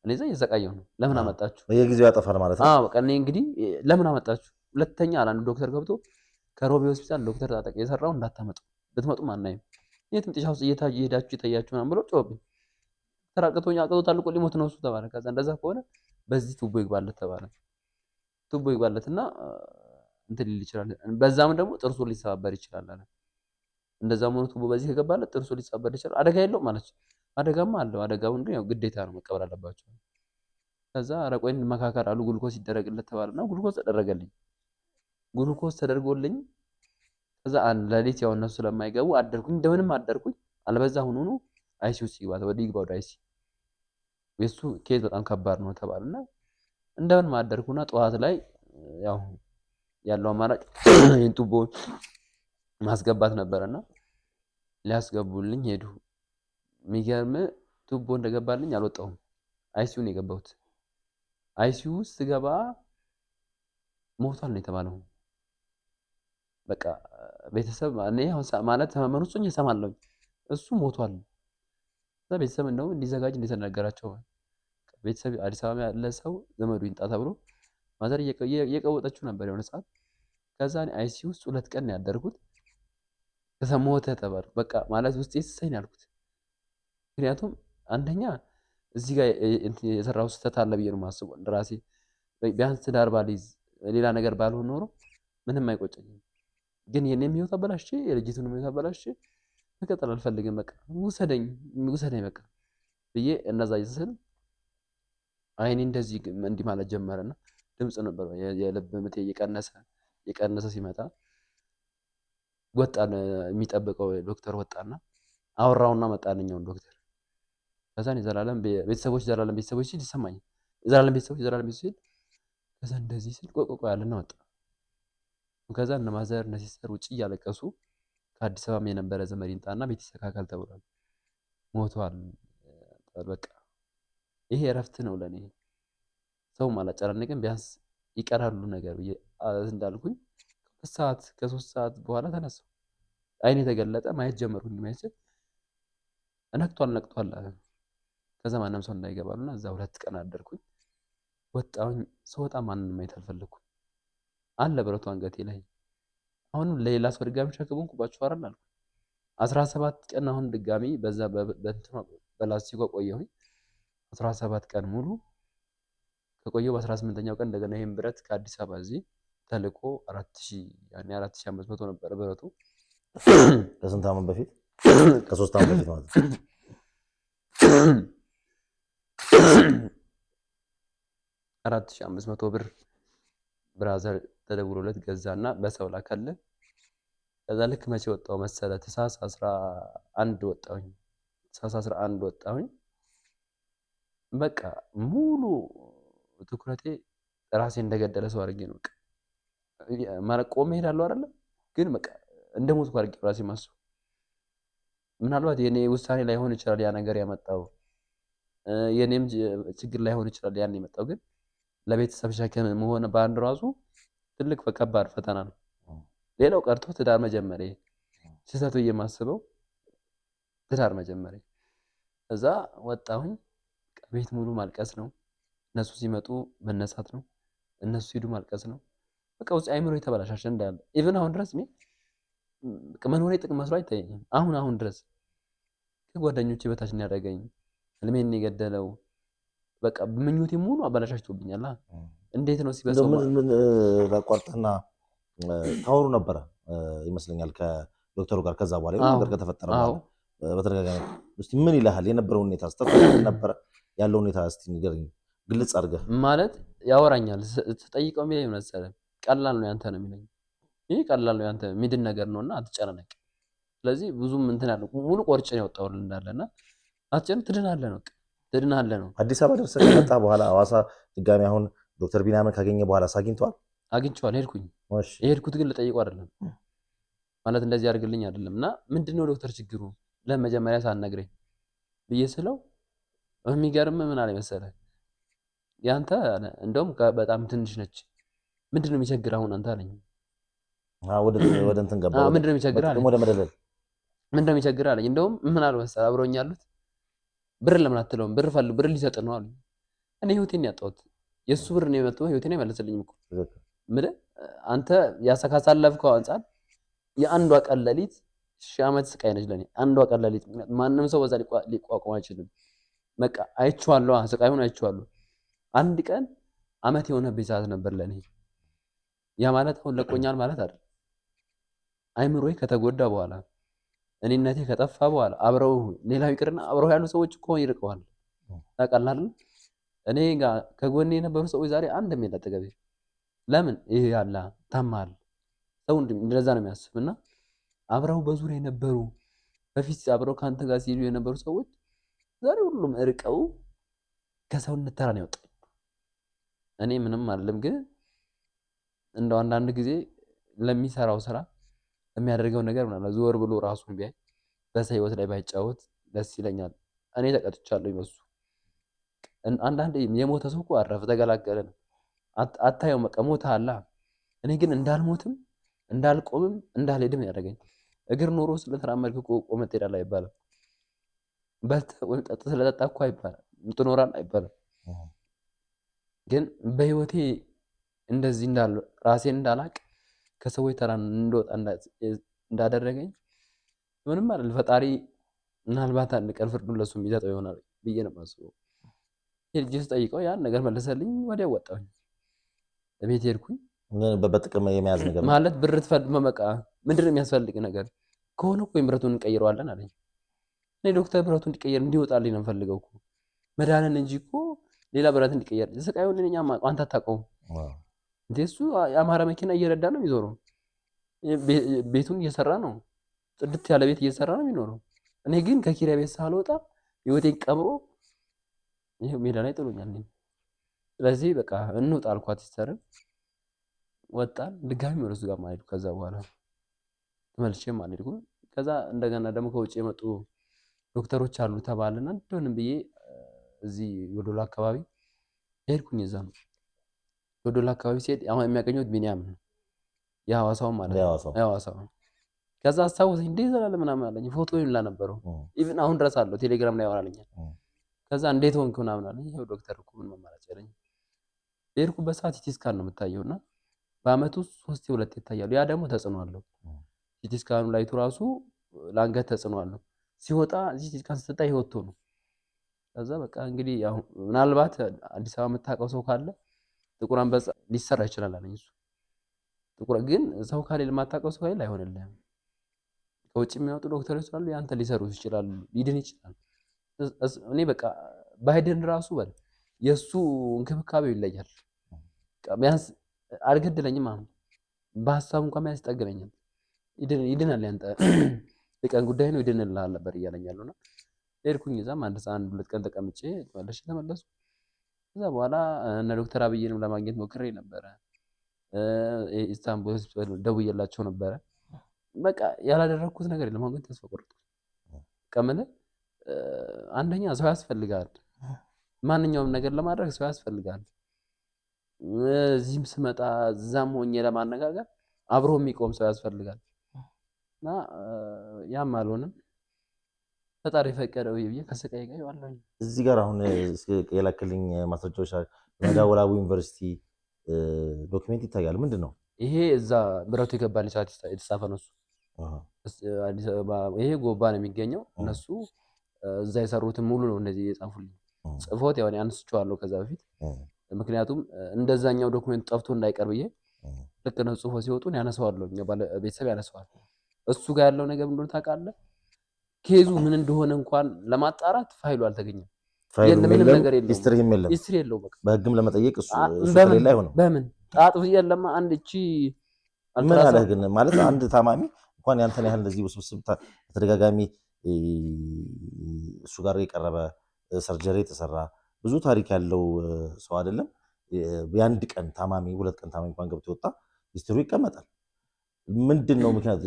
እኔ እዛ እየሰቃየሁ ነው። ለምን አመጣችሁ? በየጊዜው ያጠፋል ማለት ነው። በቃ እኔ እንግዲህ ለምን አመጣችሁ? ሁለተኛ አለ አንዱ ዶክተር ገብቶ ከሮቤ ሆስፒታል ዶክተር ታጠቅ የሰራው እንዳታመጡ ብትመጡም አናይም የትም ጤሻ ውስጥ እየሄዳችሁ እየታያችሁ ምናምን ብሎ ጮህብኝ። ተራቅቶኝ አቅቶታል እኮ ሊሞት ነው እሱ ተባለ። ከዛ እንደዛ ከሆነ በዚህ ቱቦ ይግባለት ተባለ። ቱቦ ይግባለትና እንትን ሊል ይችላል። በዛም ደግሞ ጥርሱ ሊሰባበር ይችላል አለ። እንደዛም ሆኖ ቱቦ በዚህ ከገባለት ጥርሱ ሊሰባበር ይችላል። አደጋ የለውም ማለት ነው። አደጋማ አለው። አደጋውን ግን ያው ግዴታ ነው መቀበል አለባቸው። ከዛ ረቆይን መካከር አሉ ግሉኮስ ይደረግለት ተባለና ግሉኮስ ተደረገልኝ። ግሉኮስ ተደርጎልኝ ከዛ አንድ ሌሊት ያው እነሱ ስለማይገቡ አደርኩኝ። እንደምንም አደርኩኝ። አልበዛ ሆኖ አይሲዩ ሲገባ ወደ ይግባው ዳይሲ የሱ ኬዝ በጣም ከባድ ነው ተባለና እንደምንም አደርኩና ጠዋት ላይ ያው ያለው አማራጭ ይሄን ቱቦ ማስገባት ነበርና ሊያስገቡልኝ ሄዱ። የሚገርም ቱቦ እንደገባልኝ አልወጣሁም። አይሲዩ ነው የገባሁት። አይሲዩ ስገባ ሞቷል ነው የተባለው። በቃ ቤተሰብ እኔ ማለት ተመመኑኝ እሰማለሁ እሱ ሞቷል። እዛ ቤተሰብ እንደው እንዲዘጋጅ እንደተነገራቸው ቤተሰብ አዲስ አበባ ያለ ሰው ዘመዱ ይንጣ ተብሎ ማዘር እየቀወጠችው ነበር የሆነ ሰዓት። ከዛ አይሲዩ ውስጥ 2 ቀን ያደርኩት ከሰሞተ ተባልኩ። በቃ ማለት ውስጥ ይሰኝ ያልኩት ምክንያቱም አንደኛ እዚህ ጋር የሰራው ስህተት አለ ብዬ ነው የማስበው እንደራሴ። ቢያንስ ትዳር ባልይዝ ሌላ ነገር ባልሆን ኖሮ ምንም አይቆጨኝም። ግን የኔም ህይወት አበላሽቼ የልጅቱንም ህይወት አበላሽቼ መቀጠል አልፈልግም። በቃ ውሰደኝ በቃ ብዬ እነዛ ይስል አይኔ እንደዚህ እንዲህ ማለት ጀመረና ድምጽ ነበር የልብ ምቴ እየቀነሰ ሲመጣ ወጣን። የሚጠብቀው ዶክተር ወጣና አወራውና መጣልኛው ዶክተር። ከዛ የዘላለም ቤተሰቦች ሲል ይሰማኝ የዘላለም ቤተሰቦች ሲል ከዛ እንደዚህ ሲል ቆቆቆ ያለና ወጣ። ከዛ እነ ማዘር እነ ሲስተር ውጪ እያለቀሱ ከአዲስ አበባ የነበረ ዘመድ ይምጣና ቤት ይስተካከል ተብሏል። ሞቷል። በቃ ይሄ እረፍት ነው ለኔ። ሰው አላጨናነቅም ቢያንስ ይቀራሉ ነገር ብዬ እንዳልኩኝ ከ3 ሰዓት በኋላ ተነሳሁ። አይኔ ተገለጠ። ማየት ጀመርኩ። እንዲማይች ነቅቷል አለ። ከዛ ማንም ሰው እንዳይገባሉና እዛ 2 ቀን አደርኩኝ። ወጣሁኝ። ስወጣ ማንንም ማየት አልፈለኩም። አለ ብረቱ አንገቴ ላይ። አሁን ለሌላ ሰው ድጋሚ ሸክሙንኩባችሁ አይደል አልኩ። 17 ቀን አሁን ድጋሚ በዛ በላስቲኩ ቆየሁኝ። 17 ቀን ሙሉ ከቆየሁ በ18ኛው ቀን እንደገና ይሄን ብረት ከአዲስ አበባ እዚህ ተልቆ 4000 ያኔ 4500 ነበር ብረቱ። ከስንት ዓመት በፊት? ከ3 ዓመት በፊት ማለት ነው። 4500 ብር ብራዘር ተደውሎለት ገዛና በሰው ላከልን። ከዛ ልክ መቼ ወጣው መሰለ? ታህሳስ 11 ወጣሁኝ። ታህሳስ 11 ወጣሁኝ። በቃ ሙሉ ትኩረቴ ራሴ እንደገደለ ሰው አድርጌ ነው። በቃ ማለት ቆሜ እሄዳለሁ አይደለ? ግን በቃ እንደሞትኩ አድርጌ ራሴ ማስቡ። ምናልባት የኔ ውሳኔ ላይሆን ይችላል ያ ነገር ያመጣው፣ የኔም ችግር ላይሆን ይችላል ያን የመጣው፣ ግን ለቤተሰብ ሸክም መሆን በአንድ ራሱ ትልቅ ከባድ ፈተና ነው። ሌላው ቀርቶ ትዳር መጀመሪያ ስህተቱ የማስበው ትዳር መጀመሪያ። እዛ ወጣሁኝ። ቤት ሙሉ ማልቀስ ነው። እነሱ ሲመጡ መነሳት ነው። እነሱ ሲሄዱ ማልቀስ ነው። በቃ ውስጥ አይምሮ የተበላሻሸ እንዳለ ኢቭን አሁን ድረስ መኖሬ ጥቅም መስሎ አይታየኝም። አሁን ድረስ ከጓደኞቼ በታች ያደረገኝ ህልሜን የገደለው በቃ ምኞቴ ሙሉ አበላሻሽቶብኛል። እንዴት ነው ሲበሰው ምን ላቋርጥና ታወሩ ነበረ ይመስለኛል ከዶክተሩ ጋር። ከዛ በኋላ ነገር ከተፈጠረ በኋላ በተደጋጋሚ እስቲ ምን ይልሃል የነበረው ሁኔታ ስተፈጠረ ነበር ያለው ሁኔታ እስቲ ንገረኝ ግልጽ አድርገህ። ማለት ያወራኛል ተጠይቀው የሚለኝ መሰለህ ቀላል ነው ያንተ ነው የሚለኝ። ይሄ ቀላል ነው ያንተ ሚድን ነገር ነውና አትጨናነቅ። ስለዚህ ብዙም እንትን ያለው ሙሉ ቆርጬ ነው ያወጣው እንዳለና አትጨን ትድናለህ ነው። አዲስ አበባ ደርሰህ ከመጣ በኋላ ሐዋሳ ድጋሚ አሁን ዶክተር ቢናምን ካገኘ በኋላ አግኝቼዋል። ሄድኩኝ። የሄድኩት ግን ልጠይቀው አይደለም ማለት እንደዚህ አድርግልኝ አይደለም። እና ምንድነው ዶክተር ችግሩ ለመጀመሪያ ሳትነግረኝ ብዬ ስለው የሚገርም ምን አለ መሰለህ ያንተ እንደውም በጣም ትንሽ ነች። ምንድነው የሚቸግር አሁን አንተ አለኝ። ወደ እንትን ገባ። ምንድነው የሚቸግር አለኝ። ወደ መደለል ምንድነው የሚቸግር አለኝ። እንደውም ምን አለ መሰለህ አብሮኝ ያሉት ብር ለምን አትለውም? ብር ሊሰጥ ነው አሉኝ። እኔ ህይወቴን ያጣሁት የሱ ብር ነው የመጣው ህይወቴን አይመለስልኝም እኮ ምን አንተ ያሳካሳለፍከው አንጻር የአንዷ ቀን ሌሊት 1000 ዓመት ስቃይ ነች ለኔ። አንዷ ቀን ሌሊት ማንም ሰው በዛ ሊቋቋም አይችልም። በቃ አይቼዋለሁ፣ ስቃዩን አይቼዋለሁ። አንድ ቀን ዓመት የሆነብኝ ሰዓት ነበር ለኔ። ያ ማለት አሁን ለቆኛል ማለት አይደል። አይምሮዬ ከተጎዳ በኋላ እኔነቴ ከጠፋ በኋላ አብረው ሌላው ይቅርና አብረው ያሉ ሰዎች እኮ ይርቀዋል። ታውቃለህ? እኔ ጋር ከጎኔ የነበሩ ሰዎች ዛሬ አንድም የለ አጠገቤ። ለምን? ይሄ ያላ ታማል ሰው እንደዛ ነው የሚያስብና አብረው በዙሪያ የነበሩ በፊት አብረው ካንተ ጋር ሲሉ የነበሩ ሰዎች ዛሬ ሁሉም እርቀው ከሰውነት ተራ ነው ያወጣኝ። እኔ ምንም አይደለም፣ ግን እንደው አንዳንድ ጊዜ ለሚሰራው ስራ የሚያደርገው ነገር ምናምን ዞር ብሎ ራሱን ቢያይ በሰው ህይወት ላይ ባይጫወት ደስ ይለኛል። እኔ ተቀጥቻለሁ ይመስሉ አንዳንድ የሞተ ሰው እኮ አረፈ ተገላገለ ነው አታየው፣ በቃ ሞተ አላ። እኔ ግን እንዳልሞትም እንዳልቆምም እንዳልሄድም ያደረገኝ እግር ኖሮ ስለተራመድክ እኮ ቆመህ ትሄዳለህ አይባልም። በልተህ ወይም ጠጥተህ ስለጠጣ እኮ አይባልም ትኖራለህ አይባልም። ግን በህይወቴ እንደዚህ ራሴን እንዳላቅ ከሰዎች ተራ እንደወጣ እንዳደረገኝ ምንም አይደል። ፈጣሪ ምናልባት አንድ ቀን ፍርዱን ለሱ የሚሰጠው ይሆናል ብዬ ነው የማስበው። ሄጄ ስጠይቀው ያን ነገር መለሰልኝ። ወዲያው ወጣሁኝ፣ ቤት ሄድኩኝ። በጥቅም የመያዝ ነገር ማለት ብር ትፈልግ መመቃ ምንድን ነው የሚያስፈልግ ነገር ከሆነ እኮ ብረቱን እንቀይረዋለን አለኝ። እኔ ዶክተር ብረቱ እንዲቀየር እንዲወጣልኝ ነው የምፈልገው እኮ መድኃኒት እንጂ እኮ ሌላ ብረት እንዲቀየር ስቃዩን እኛ አንተ አታውቀውም እንዴ? እሱ የአማራ መኪና እየረዳ ነው የሚዞረው፣ ቤቱን እየሰራ ነው፣ ጽድት ያለ ቤት እየሰራ ነው የሚኖረው። እኔ ግን ከኪራይ ቤት ሳልወጣ ህይወቴን ቀብሮ ይሄው ሜዳ ላይ ጥሎኛል። ስለዚህ በቃ እንውጣ አልኳት። ሲስተርን ወጣን። ድጋሚ ወደ እሱ ጋር ማለት ከዛ በኋላ ተመልሼም አልሄድኩም። ከዛ እንደገና ደግሞ ከውጭ የመጡ ዶክተሮች አሉ ተባልና እንደሆነም ብዬ እዚህ ወዶላ አካባቢ ሄድኩኝ። እዛ ነው ወዶላ አካባቢ ሲሄድ አሁን የሚያገኙት ቢኒያም ነው የሐዋሳው ማለት ነው የሐዋሳው። ከዛ አስታውሰኝ እንዴ ዘላለም ምናምን አለኝ። ፎቶ ይላ ነበረው ኢቭን አሁን ድረስ አለው ቴሌግራም ላይ ያወራልኛል። ከዛ እንዴት ሆንክ ምናምን አለኝ። ይሄው ዶክተር እኮ ምን መማራጭ ያለኝ ሄድኩበት ሰዓት ሲቲ ስካን ነው የምታየውና በአመቱ 3-2 ይታያሉ። ያ ደግሞ ተጽዕኖ አለው። ሲቲ ስካኑ ላይቱ ራሱ ለአንገት ተጽዕኖ አለው። ሲወጣ ሲቲ ስካን ስትጣ ይወጥቶ ነው። ከዛ በቃ እንግዲህ ያው ምናልባት አዲስ አበባ የምታውቀው ሰው ካለ ጥቁር አንበሳ ሊሰራ ይችላል አለኝ። እሱ ጥቁር ግን ሰው ካለ የማታውቀው ሰው ካለ አይሆንልህም። ከውጭ የሚያወጡ ዶክተሮች ስላሉ ያንተ ሊሰሩት ይችላሉ፣ ሊድን ይችላል። እኔ በቃ ባይድን ራሱ በል የሱ እንክብካቤው ይለያል። ቢያንስ አልገደለኝም። አሁን በሀሳቡ እንኳን ቢያንስ ይጠግነኛል። ይድናል፣ ያንተ የቀን ጉዳይ ነው ይድንልሃል ነበር እያለኝ ያለውና ሄድኩኝ። እዛም 1-2 ቀን ተቀምጬ ተመለስኩ። ከዛ በኋላ እነ ዶክተር አብይንም ለማግኘት ሞክሬ ነበረ። ኢስታንቡል ሆስፒታል ደውዬላቸው ነበረ። በቃ ያላደረኩት ነገር የለም። አሁን ግን ተስፋ ቆርጦ ቀመለ አንደኛ ሰው ያስፈልጋል። ማንኛውም ነገር ለማድረግ ሰው ያስፈልጋል። እዚህም ስመጣ እዛም ሆኜ ለማነጋገር አብሮ የሚቆም ሰው ያስፈልጋል። እና ያም አልሆነም። ፈጣሪ ፈቀደው ብዬ ከስቃይ ጋር ይዋለኝ። እዚህ ጋር አሁን የላክልኝ ማስረጃዎች ወላቡ ዩኒቨርሲቲ ዶክመንት ይታያል። ምንድን ነው ይሄ? እዛ ብረቱ የገባልኝ ሰዓት የተጻፈ ነው እሱ። አዲስ አበባ ይሄ ጎባ ነው የሚገኘው። እነሱ እዛ የሰሩትን ሙሉ ነው እንደዚህ የጻፉልኝ። ጽፎት ያው አንስቼዋለሁ ከዛ በፊት፣ ምክንያቱም እንደዛኛው ዶክመንት ጠፍቶ እንዳይቀር ብዬ ልክ ነው ጽፎ ሲወጡን ያነሳዋለሁ፣ ቤተሰብ ያነሳዋል። እሱ ጋር ያለው ነገር እንደሆነ ታውቃለህ። ኬዙ ምን እንደሆነ እንኳን ለማጣራት ፋይሉ አልተገኘም። ምንም ነገር የለውም፣ ሂስትሪ የለውም። በቃ በህግም ለመጠየቅ እሱ ከሌላ አይሆንም። በምን ጣጥፍ የለማ አንድ እቺ ምን አለ ግን ማለት አንድ ታማሚ እንኳን ያንተን ያህል እንደዚህ ውስብስብ ተደጋጋሚ እሱ ጋር የቀረበ ሰርጀሪ የተሰራ ብዙ ታሪክ ያለው ሰው አይደለም። የአንድ ቀን ታማሚ 2 ቀን ታማሚ እንኳን ገብቶ ወጣ ሂስትሪ ይቀመጣል። ምንድን ነው ምክንያት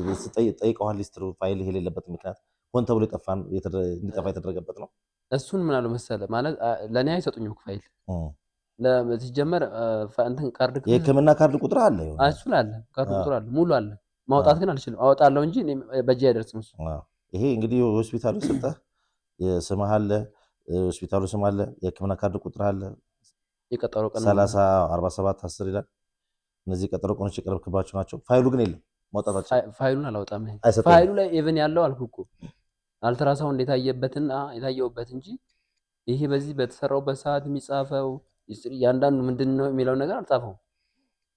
ጠይቀዋል? ሂስትሪ ፋይል የሌለበት ምክንያት ሆን ተብሎ እንዲጠፋ የተደረገበት ነው። እሱን ምን አለው መሰለህ ማለት ለእኔ አይሰጡኝም ፋይል ሲጀመር እንትን ካርድ የህክምና ካርድ ቁጥር አለ፣ እሱን አለ ካርድ ቁጥር አለ ሙሉ አለ። ማውጣት ግን አልችልም። አወጣለሁ እንጂ በእጄ አይደርስም እሱ። ይሄ እንግዲህ ሆስፒታሉ ሰጠህ ስምህ አለ፣ ሆስፒታሉ ስም አለ፣ የህክምና ካርድ ቁጥር አለ። የቀጠሮ ቀን 30-47-10 ይላል። እነዚህ ቀጠሮ ቀኖች የቀረብክባቸው ናቸው። ፋይሉ ግን የለም ማውጣታቸው። ፋይሉን አላወጣም። አይሰጥም። ፋይሉ ላይ ኢቭን ያለው አልኩህ እኮ አልትራሳውንድ የታየበትና የታየውበት እንጂ ይሄ በዚህ በተሰራውበት ሰዓት የሚጻፈው ያንዳንዱ ምንድን ነው የሚለው ነገር አልጻፈው።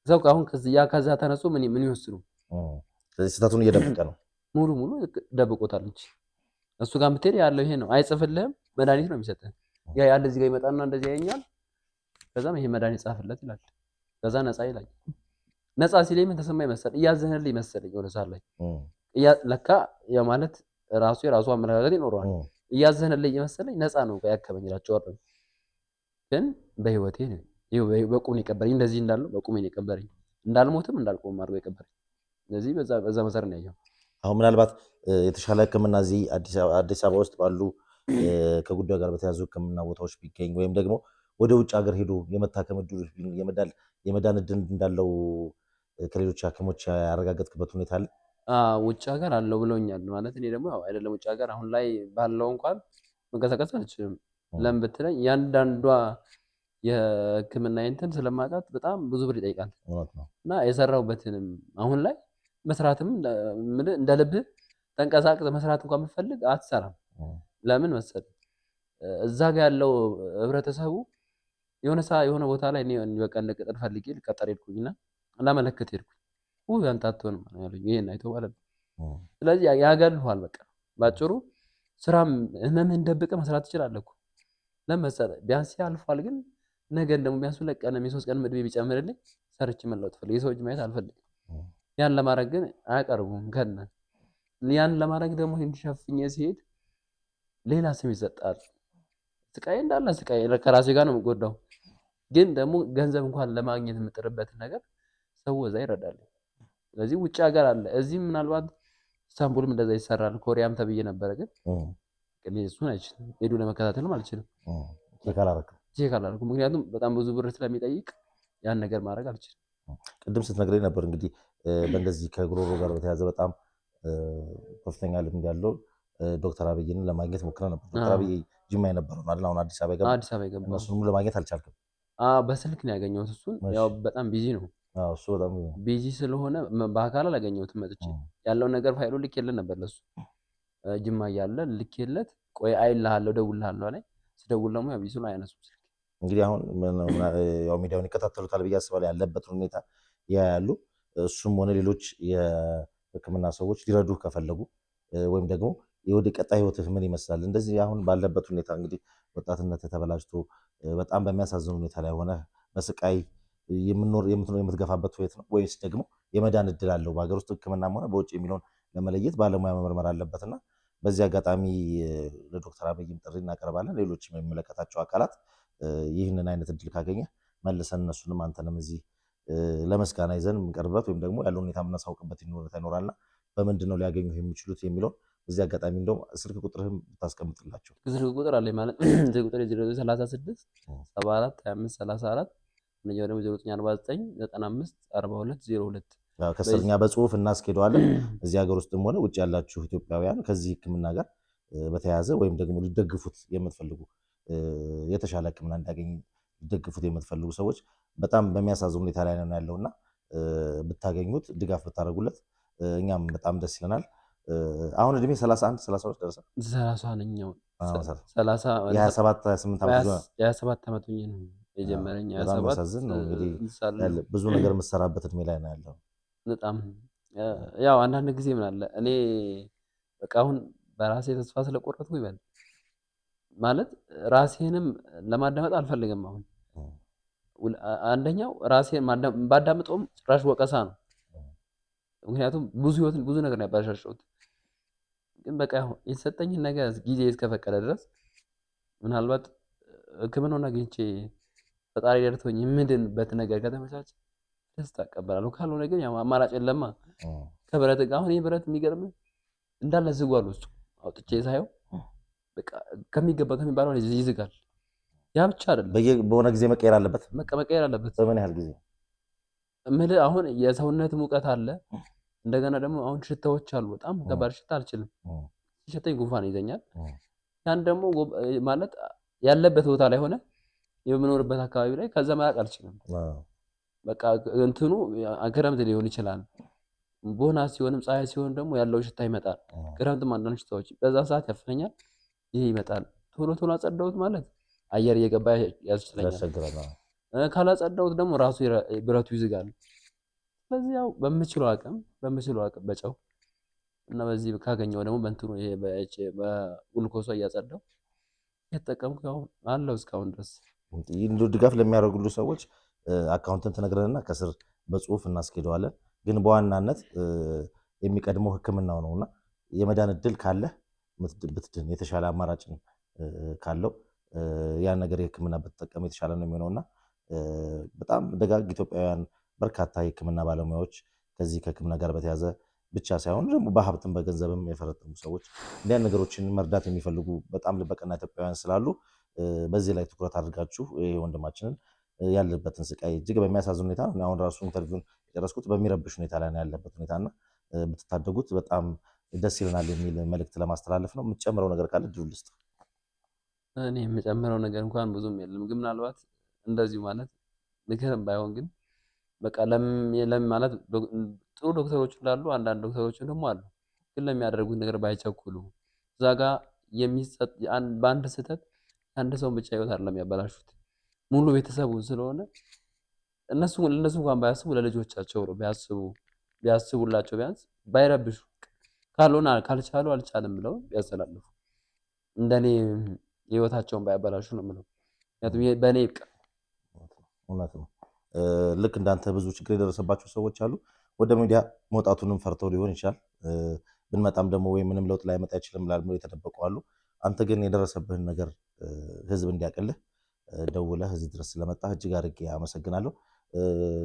እዛው አሁን ከዛ ተነስቶ ምን ይወስኑ። ስለዚህ ስህተቱን እየደበቀ ነው። ሙሉ ደብቆታል እንጂ እሱ ጋር ብትሄድ ያለው ይሄ ነው። አይጽፍልህም፣ መድኃኒት ነው የሚሰጥህ። ያለ እዚህ ጋር ይመጣና እንደዚህ ያየኛል። ከዛም ይሄ መድኃኒት ጻፍለት ይላል። ከዛ ነፃ ይላል። ነፃ ሲለኝ ምን ተሰማኝ መሰለኝ? እያዘነልኝ መሰለኝ ወደ ሰዓት ላይ ለካ ያ ማለት የራሱ አመለካከት ይኖረዋል። እያዘነልኝ መሰለኝ ነፃ ነው ያከመኝ እላቸዋለሁ። ግን በህይወቴ ነው በቁም የቀበረኝ። እንደዚህ እንዳለው በቁም የቀበረኝ፣ እንዳልሞትም እንዳልቆም አድርጎ የቀበረኝ። ስለዚህ በዛ መሰረት ነው ያየው። አሁን ምናልባት የተሻለ ሕክምና እዚህ አዲስ አበባ ውስጥ ባሉ ከጉዳዩ ጋር በተያዙ ሕክምና ቦታዎች ቢገኝ ወይም ደግሞ ወደ ውጭ ሀገር ሄዶ የመታከም እድሉ የመዳን እድል እንዳለው ከሌሎች ሐኪሞች ያረጋገጥክበት ሁኔታ አለ? ውጭ ሀገር አለው ብለውኛል። ማለት እኔ ደግሞ አይደለም ውጭ ሀገር አሁን ላይ ባለው እንኳን መንቀሳቀስ አልችልም። ለምን ብትለኝ ያንዳንዷ የሕክምና እንትን ስለማጣት በጣም ብዙ ብር ይጠይቃል እና የሰራሁበትንም አሁን ላይ መስራትም እንደ ልብህ ተንቀሳቅሰ መስራት እንኳን የምፈልግ አትሰራም። ለምን መሰለህ? እዛ ጋር ያለው ህብረተሰቡ የሆነ ቦታ ላይ እኔ በቃ እንደ ቅጥር ፈልጌ ልቀጠር ሄድኩኝና ላመለክት ሄድኩኝ። አንተ አትሆንም ያሉኝ ይሄን አይተው ማለት ነው። ስለዚህ ያገልኋል። በቃ ባጭሩ ስራም ህመምህን ደብቀህ መስራት ትችላለህ እኮ። ለምን መሰለህ? ቢያንስ ያልፋል። ግን ነገ ደግሞ ቢያንስ 2 ቀን 3 ቀን እድሜ ቢጨምርልኝ ሰርቼ መለወጥ ፈልግ የሰው እጅ ማየት አልፈልግም። ያን ለማድረግ ግን አያቀርቡም። ያን ለማድረግ ደግሞ እንዲሸፍኝ ሲሄድ ሌላ ስም ይሰጣል። ስቃይ እንዳለ ስቃይ ከራሴ ጋር ነው የምጎዳው። ግን ደግሞ ገንዘብ እንኳን ለማግኘት የምጥርበትን ነገር ሰው እዛ ይረዳል። ስለዚህ ውጭ ሀገር አለ። እዚህም ምናልባት ኢስታንቡልም እንደዛ ይሰራል። ኮሪያም ተብዬ ነበረ። ግን እኔ እሱን አይችልም ሄዱ ለመከታተልም አልችልም። ቼክ አላደረኩም። ምክንያቱም በጣም ብዙ ብር ስለሚጠይቅ ያን ነገር ማድረግ አልችልም። ቅድም ስትነግረኝ ነበር እንግዲህ በእንደዚህ ከጉሮሮ ጋር በተያዘ በጣም ከፍተኛ ልምድ ያለው ዶክተር አብይን ለማግኘት ሞክረ ነበር። ዶክተር አብይ ጅማ የነበረው አይደል? አሁን አዲስ አበባ ገባ። እነሱንም ለማግኘት አልቻልክም? በስልክ ነው ያገኘሁት። እሱን ያው በጣም ቢዚ ነው። እሱ በጣም ቢዚ ስለሆነ በአካል አላገኘሁትም። መጥቼ ያለውን ነገር ፋይሉ ልኬለት ነበር ለሱ ጅማ እያለ ልኬለት፣ ቆይ አይልሃለሁ ደውልሃለሁ አለኝ። ስደውል ደግሞ ያው ቢዚ ነው አያነሱም ስልክ። እንግዲህ አሁን ያው ሚዲያውን ይከታተሉታል ብዬ አስባለሁ። ያለበትን ሁኔታ ያያሉ። እሱም ሆነ ሌሎች የሕክምና ሰዎች ሊረዱ ከፈለጉ ወይም ደግሞ የወደ ቀጣይ ህይወትህ ምን ይመስላል? እንደዚህ አሁን ባለበት ሁኔታ እንግዲህ ወጣትነት ተበላሽቶ በጣም በሚያሳዝን ሁኔታ ላይ ሆነ በስቃይ የምትገፋበት ህይወት ነው ወይስ ደግሞ የመዳን እድል አለው? በሀገር ውስጥ ሕክምናም ሆነ በውጭ የሚለውን ለመለየት ባለሙያ መመርመር አለበትና በዚህ አጋጣሚ ለዶክተር አብይም ጥሪ እናቀርባለን። ሌሎችም የሚመለከታቸው አካላት ይህንን አይነት እድል ካገኘ መልሰን እነሱንም አንተንም እዚህ ለመስጋና ይዘን የምንቀርብበት ወይም ደግሞ ያለው ሁኔታ የምናሳውቅበት ሁኔታ ይኖራልና በምንድን ነው ሊያገኙ የሚችሉት የሚለውን በዚህ አጋጣሚ እንደውም ስልክ ቁጥርህም ብታስቀምጥላቸው። ስልክ ቁጥር አለኝ ማለት ስልክ ቁጥር 36 74 25 34 እኛው ደግሞ 0949 95 42 02 ከስርኛ በጽሁፍ እናስኬደዋለን። እዚህ ሀገር ውስጥም ሆነ ውጭ ያላችሁ ኢትዮጵያውያን ከዚህ ሕክምና ጋር በተያያዘ ወይም ደግሞ ሊደግፉት የምትፈልጉ የተሻለ ሕክምና እንዲያገኝ ሊደግፉት የምትፈልጉ ሰዎች በጣም በሚያሳዝን ሁኔታ ላይ ነው ያለውና ብታገኙት ድጋፍ ብታደርጉለት እኛም በጣም ደስ ይለናል። አሁን እድሜ 31 32 ደረሰ። 30 ነኛው 30 27 28 ዓመት ነው የጀመረኝ። 27 ነው እንግዲህ ብዙ ነገር የምትሰራበት እድሜ ላይ ነው ያለው። በጣም ያው አንዳንድ ጊዜ ምን አለ እኔ በቃ አሁን በራሴ ተስፋ ስለቆረጥኩ ይበል ማለት ራሴንም ለማዳመጥ አልፈልግም። አሁን አንደኛው ራሴን ባዳምጠውም ጭራሽ ወቀሳ ነው። ምክንያቱም ብዙ ነገር ነው ያባሻሸሁት። ግን በቃ የተሰጠኝን ነገር ጊዜ እስከፈቀደ ድረስ ምናልባት ሕክምናውን አግኝቼ ፈጣሪ ደርቶኝ የምድንበት ነገር ከተመቻቸ ደስታ እቀበላለሁ። ካልሆነ ግን ያው አማራጭ የለማ። ከብረት ጋር አሁን ይሄ ብረት የሚገርም እንዳለ ዝጓል። ውስጡ አውጥቼ ሳየው በቃ ከሚባለው ይዝጋል። ያ ብቻ አይደለም፣ በሆነ ጊዜ መቀየር አለበት። መቀየር አለበት። በምን ያህል ጊዜ? አሁን የሰውነት ሙቀት አለ። እንደገና ደግሞ አሁን ሽታዎች አሉ። በጣም ከባድ ሽታ አልችልም። ሲሸተኝ ጉንፋን ይዘኛል። ያን ደግሞ ማለት ያለበት ቦታ ላይ ሆነ የምኖርበት አካባቢ ላይ ከዛ መራቅ አልችልም። በቃ እንትኑ ክረምት ሊሆን ይችላል። ቦናስ ሲሆንም ፀሐይ ሲሆን ደግሞ ያለው ሽታ ይመጣል። ክረምት አንዳንድ ሽታዎች በዛ ሰዓት ያፍነኛል። ይሄ ይመጣል። ቶሎ ቶሎ አጸዳሁት ማለት አየር እየገባ ያስችለኛል። ካላጸዳሁት ደግሞ ራሱ ብረቱ ይዝጋል። ስለዚህ ያው በምችለው አቅም በጨው እና በዚህ ካገኘው ደግሞ በእንትኑ ይሄ በግሉኮሷ እያጸዳሁ የተጠቀምኩ ያው አለው እስካሁን ድረስ። ድጋፍ ለሚያደርጉሉ ሰዎች አካውንትን ትነግረንና ከስር በጽሁፍ እናስኬደዋለን። ግን በዋናነት የሚቀድመው ሕክምናው ነውና የመዳን እድል ካለ ብትድን የተሻለ አማራጭን ካለው ያን ነገር የሕክምና ብትጠቀም የተሻለ ነው የሚሆነውና በጣም ደጋግ ኢትዮጵያውያን በርካታ የሕክምና ባለሙያዎች ከዚህ ከሕክምና ጋር በተያዘ ብቻ ሳይሆን ደግሞ በሀብትም በገንዘብም የፈረጠሙ ሰዎች እንዲያን ነገሮችን መርዳት የሚፈልጉ በጣም ልበቀና ኢትዮጵያውያን ስላሉ በዚህ ላይ ትኩረት አድርጋችሁ ይሄ ወንድማችንን ያለበትን ስቃይ እጅግ በሚያሳዝን ሁኔታ ነው። አሁን ራሱ ኢንተርቪውን የጨረስኩት በሚረብሽ ሁኔታ ላይ ነው ያለበት ሁኔታና ብትታደጉት በጣም ደስ ይለናል የሚል መልእክት ለማስተላለፍ ነው። የምትጨምረው ነገር ካለ ድሉ ልስጥ። እኔ የምጨምረው ነገር እንኳን ብዙም የለም፣ ግን ምናልባት እንደዚሁ ማለት ምክርም ባይሆን ግን በቃ ለምን ማለት ጥሩ ዶክተሮች እንዳሉ አንዳንድ ዶክተሮች ደግሞ አሉ፣ ግን ለሚያደርጉት ነገር ባይቸኩሉ እዛ ጋር የሚሰጥ በአንድ ስህተት አንድ ሰውን ብቻ ህይወት አይደለም ያበላሹት ሙሉ ቤተሰቡን ስለሆነ ለነሱ እንኳን ባያስቡ ለልጆቻቸው ነው ቢያስቡላቸው ቢያንስ ባይረብሹ ካልሆነ ካልቻሉ አልቻለም ብለው ቢያስተላልፉ እንደኔ ህይወታቸውን ባያበላሹ ነው የምለው። ምክንያቱም በእኔ ይብቃ። እውነት ነው። ልክ እንዳንተ ብዙ ችግር የደረሰባቸው ሰዎች አሉ። ወደ ሚዲያ መውጣቱንም ፈርተው ሊሆን ይችላል። ብንመጣም ደግሞ ወይ ምንም ለውጥ ላይመጣ አይችልም ብለው የተደበቁ አሉ። አንተ ግን የደረሰብህን ነገር ህዝብ እንዲያቅልህ ደውለህ እዚህ ድረስ ስለመጣህ እጅግ አድርጌ አመሰግናለሁ።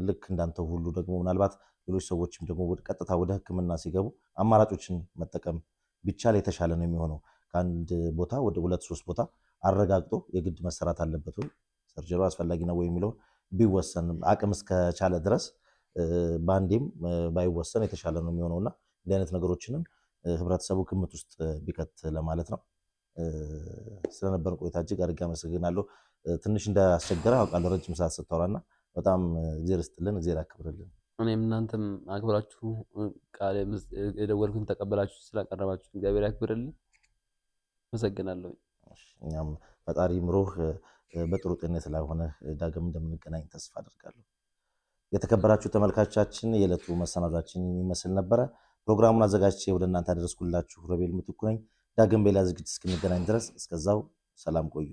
ልክ እንዳንተ ሁሉ ደግሞ ምናልባት ሌሎች ሰዎችም ደግሞ ቀጥታ ወደ ሕክምና ሲገቡ አማራጮችን መጠቀም ቢቻል የተሻለ ነው የሚሆነው። ከአንድ ቦታ ወደ 2-3 ቦታ አረጋግጦ የግድ መሰራት አለበት ወይ ሰርጀሪ አስፈላጊ ነው ወይ የሚለውን ቢወሰን አቅም እስከቻለ ድረስ በአንዴም ባይወሰን የተሻለ ነው የሚሆነውና እንዲህ አይነት ነገሮችንም ህብረተሰቡ ግምት ውስጥ ቢከት ለማለት ነው። ስለነበረን ቆይታ እጅግ አድርጌ አመሰግናለሁ። ትንሽ እንዳስቸገረ አውቃለሁ ረጅም ሰዓት ስታወራና በጣም እግዚአብሔር ይስጥልን፣ እግዚአብሔር ያክብርልን። እኔም እናንተም አክብራችሁ ቃል የደወልኩትን ተቀበላችሁ ስላቀረባችሁ እግዚአብሔር ያክብርልን። አመሰግናለሁ። እኛም ፈጣሪ ምሮህ በጥሩ ጤንነት ላይ ሆነ ዳግም እንደምንገናኝ ተስፋ አደርጋለሁ። የተከበራችሁ ተመልካቾቻችን የዕለቱ መሰናዷችን የሚመስል ነበረ። ፕሮግራሙን አዘጋጅቼ ወደ እናንተ አደረስኩላችሁ ሮቤል ምትኩ ነኝ። ዳግም በሌላ ዝግጅት እስክንገናኝ ድረስ እስከዛው ሰላም ቆዩ።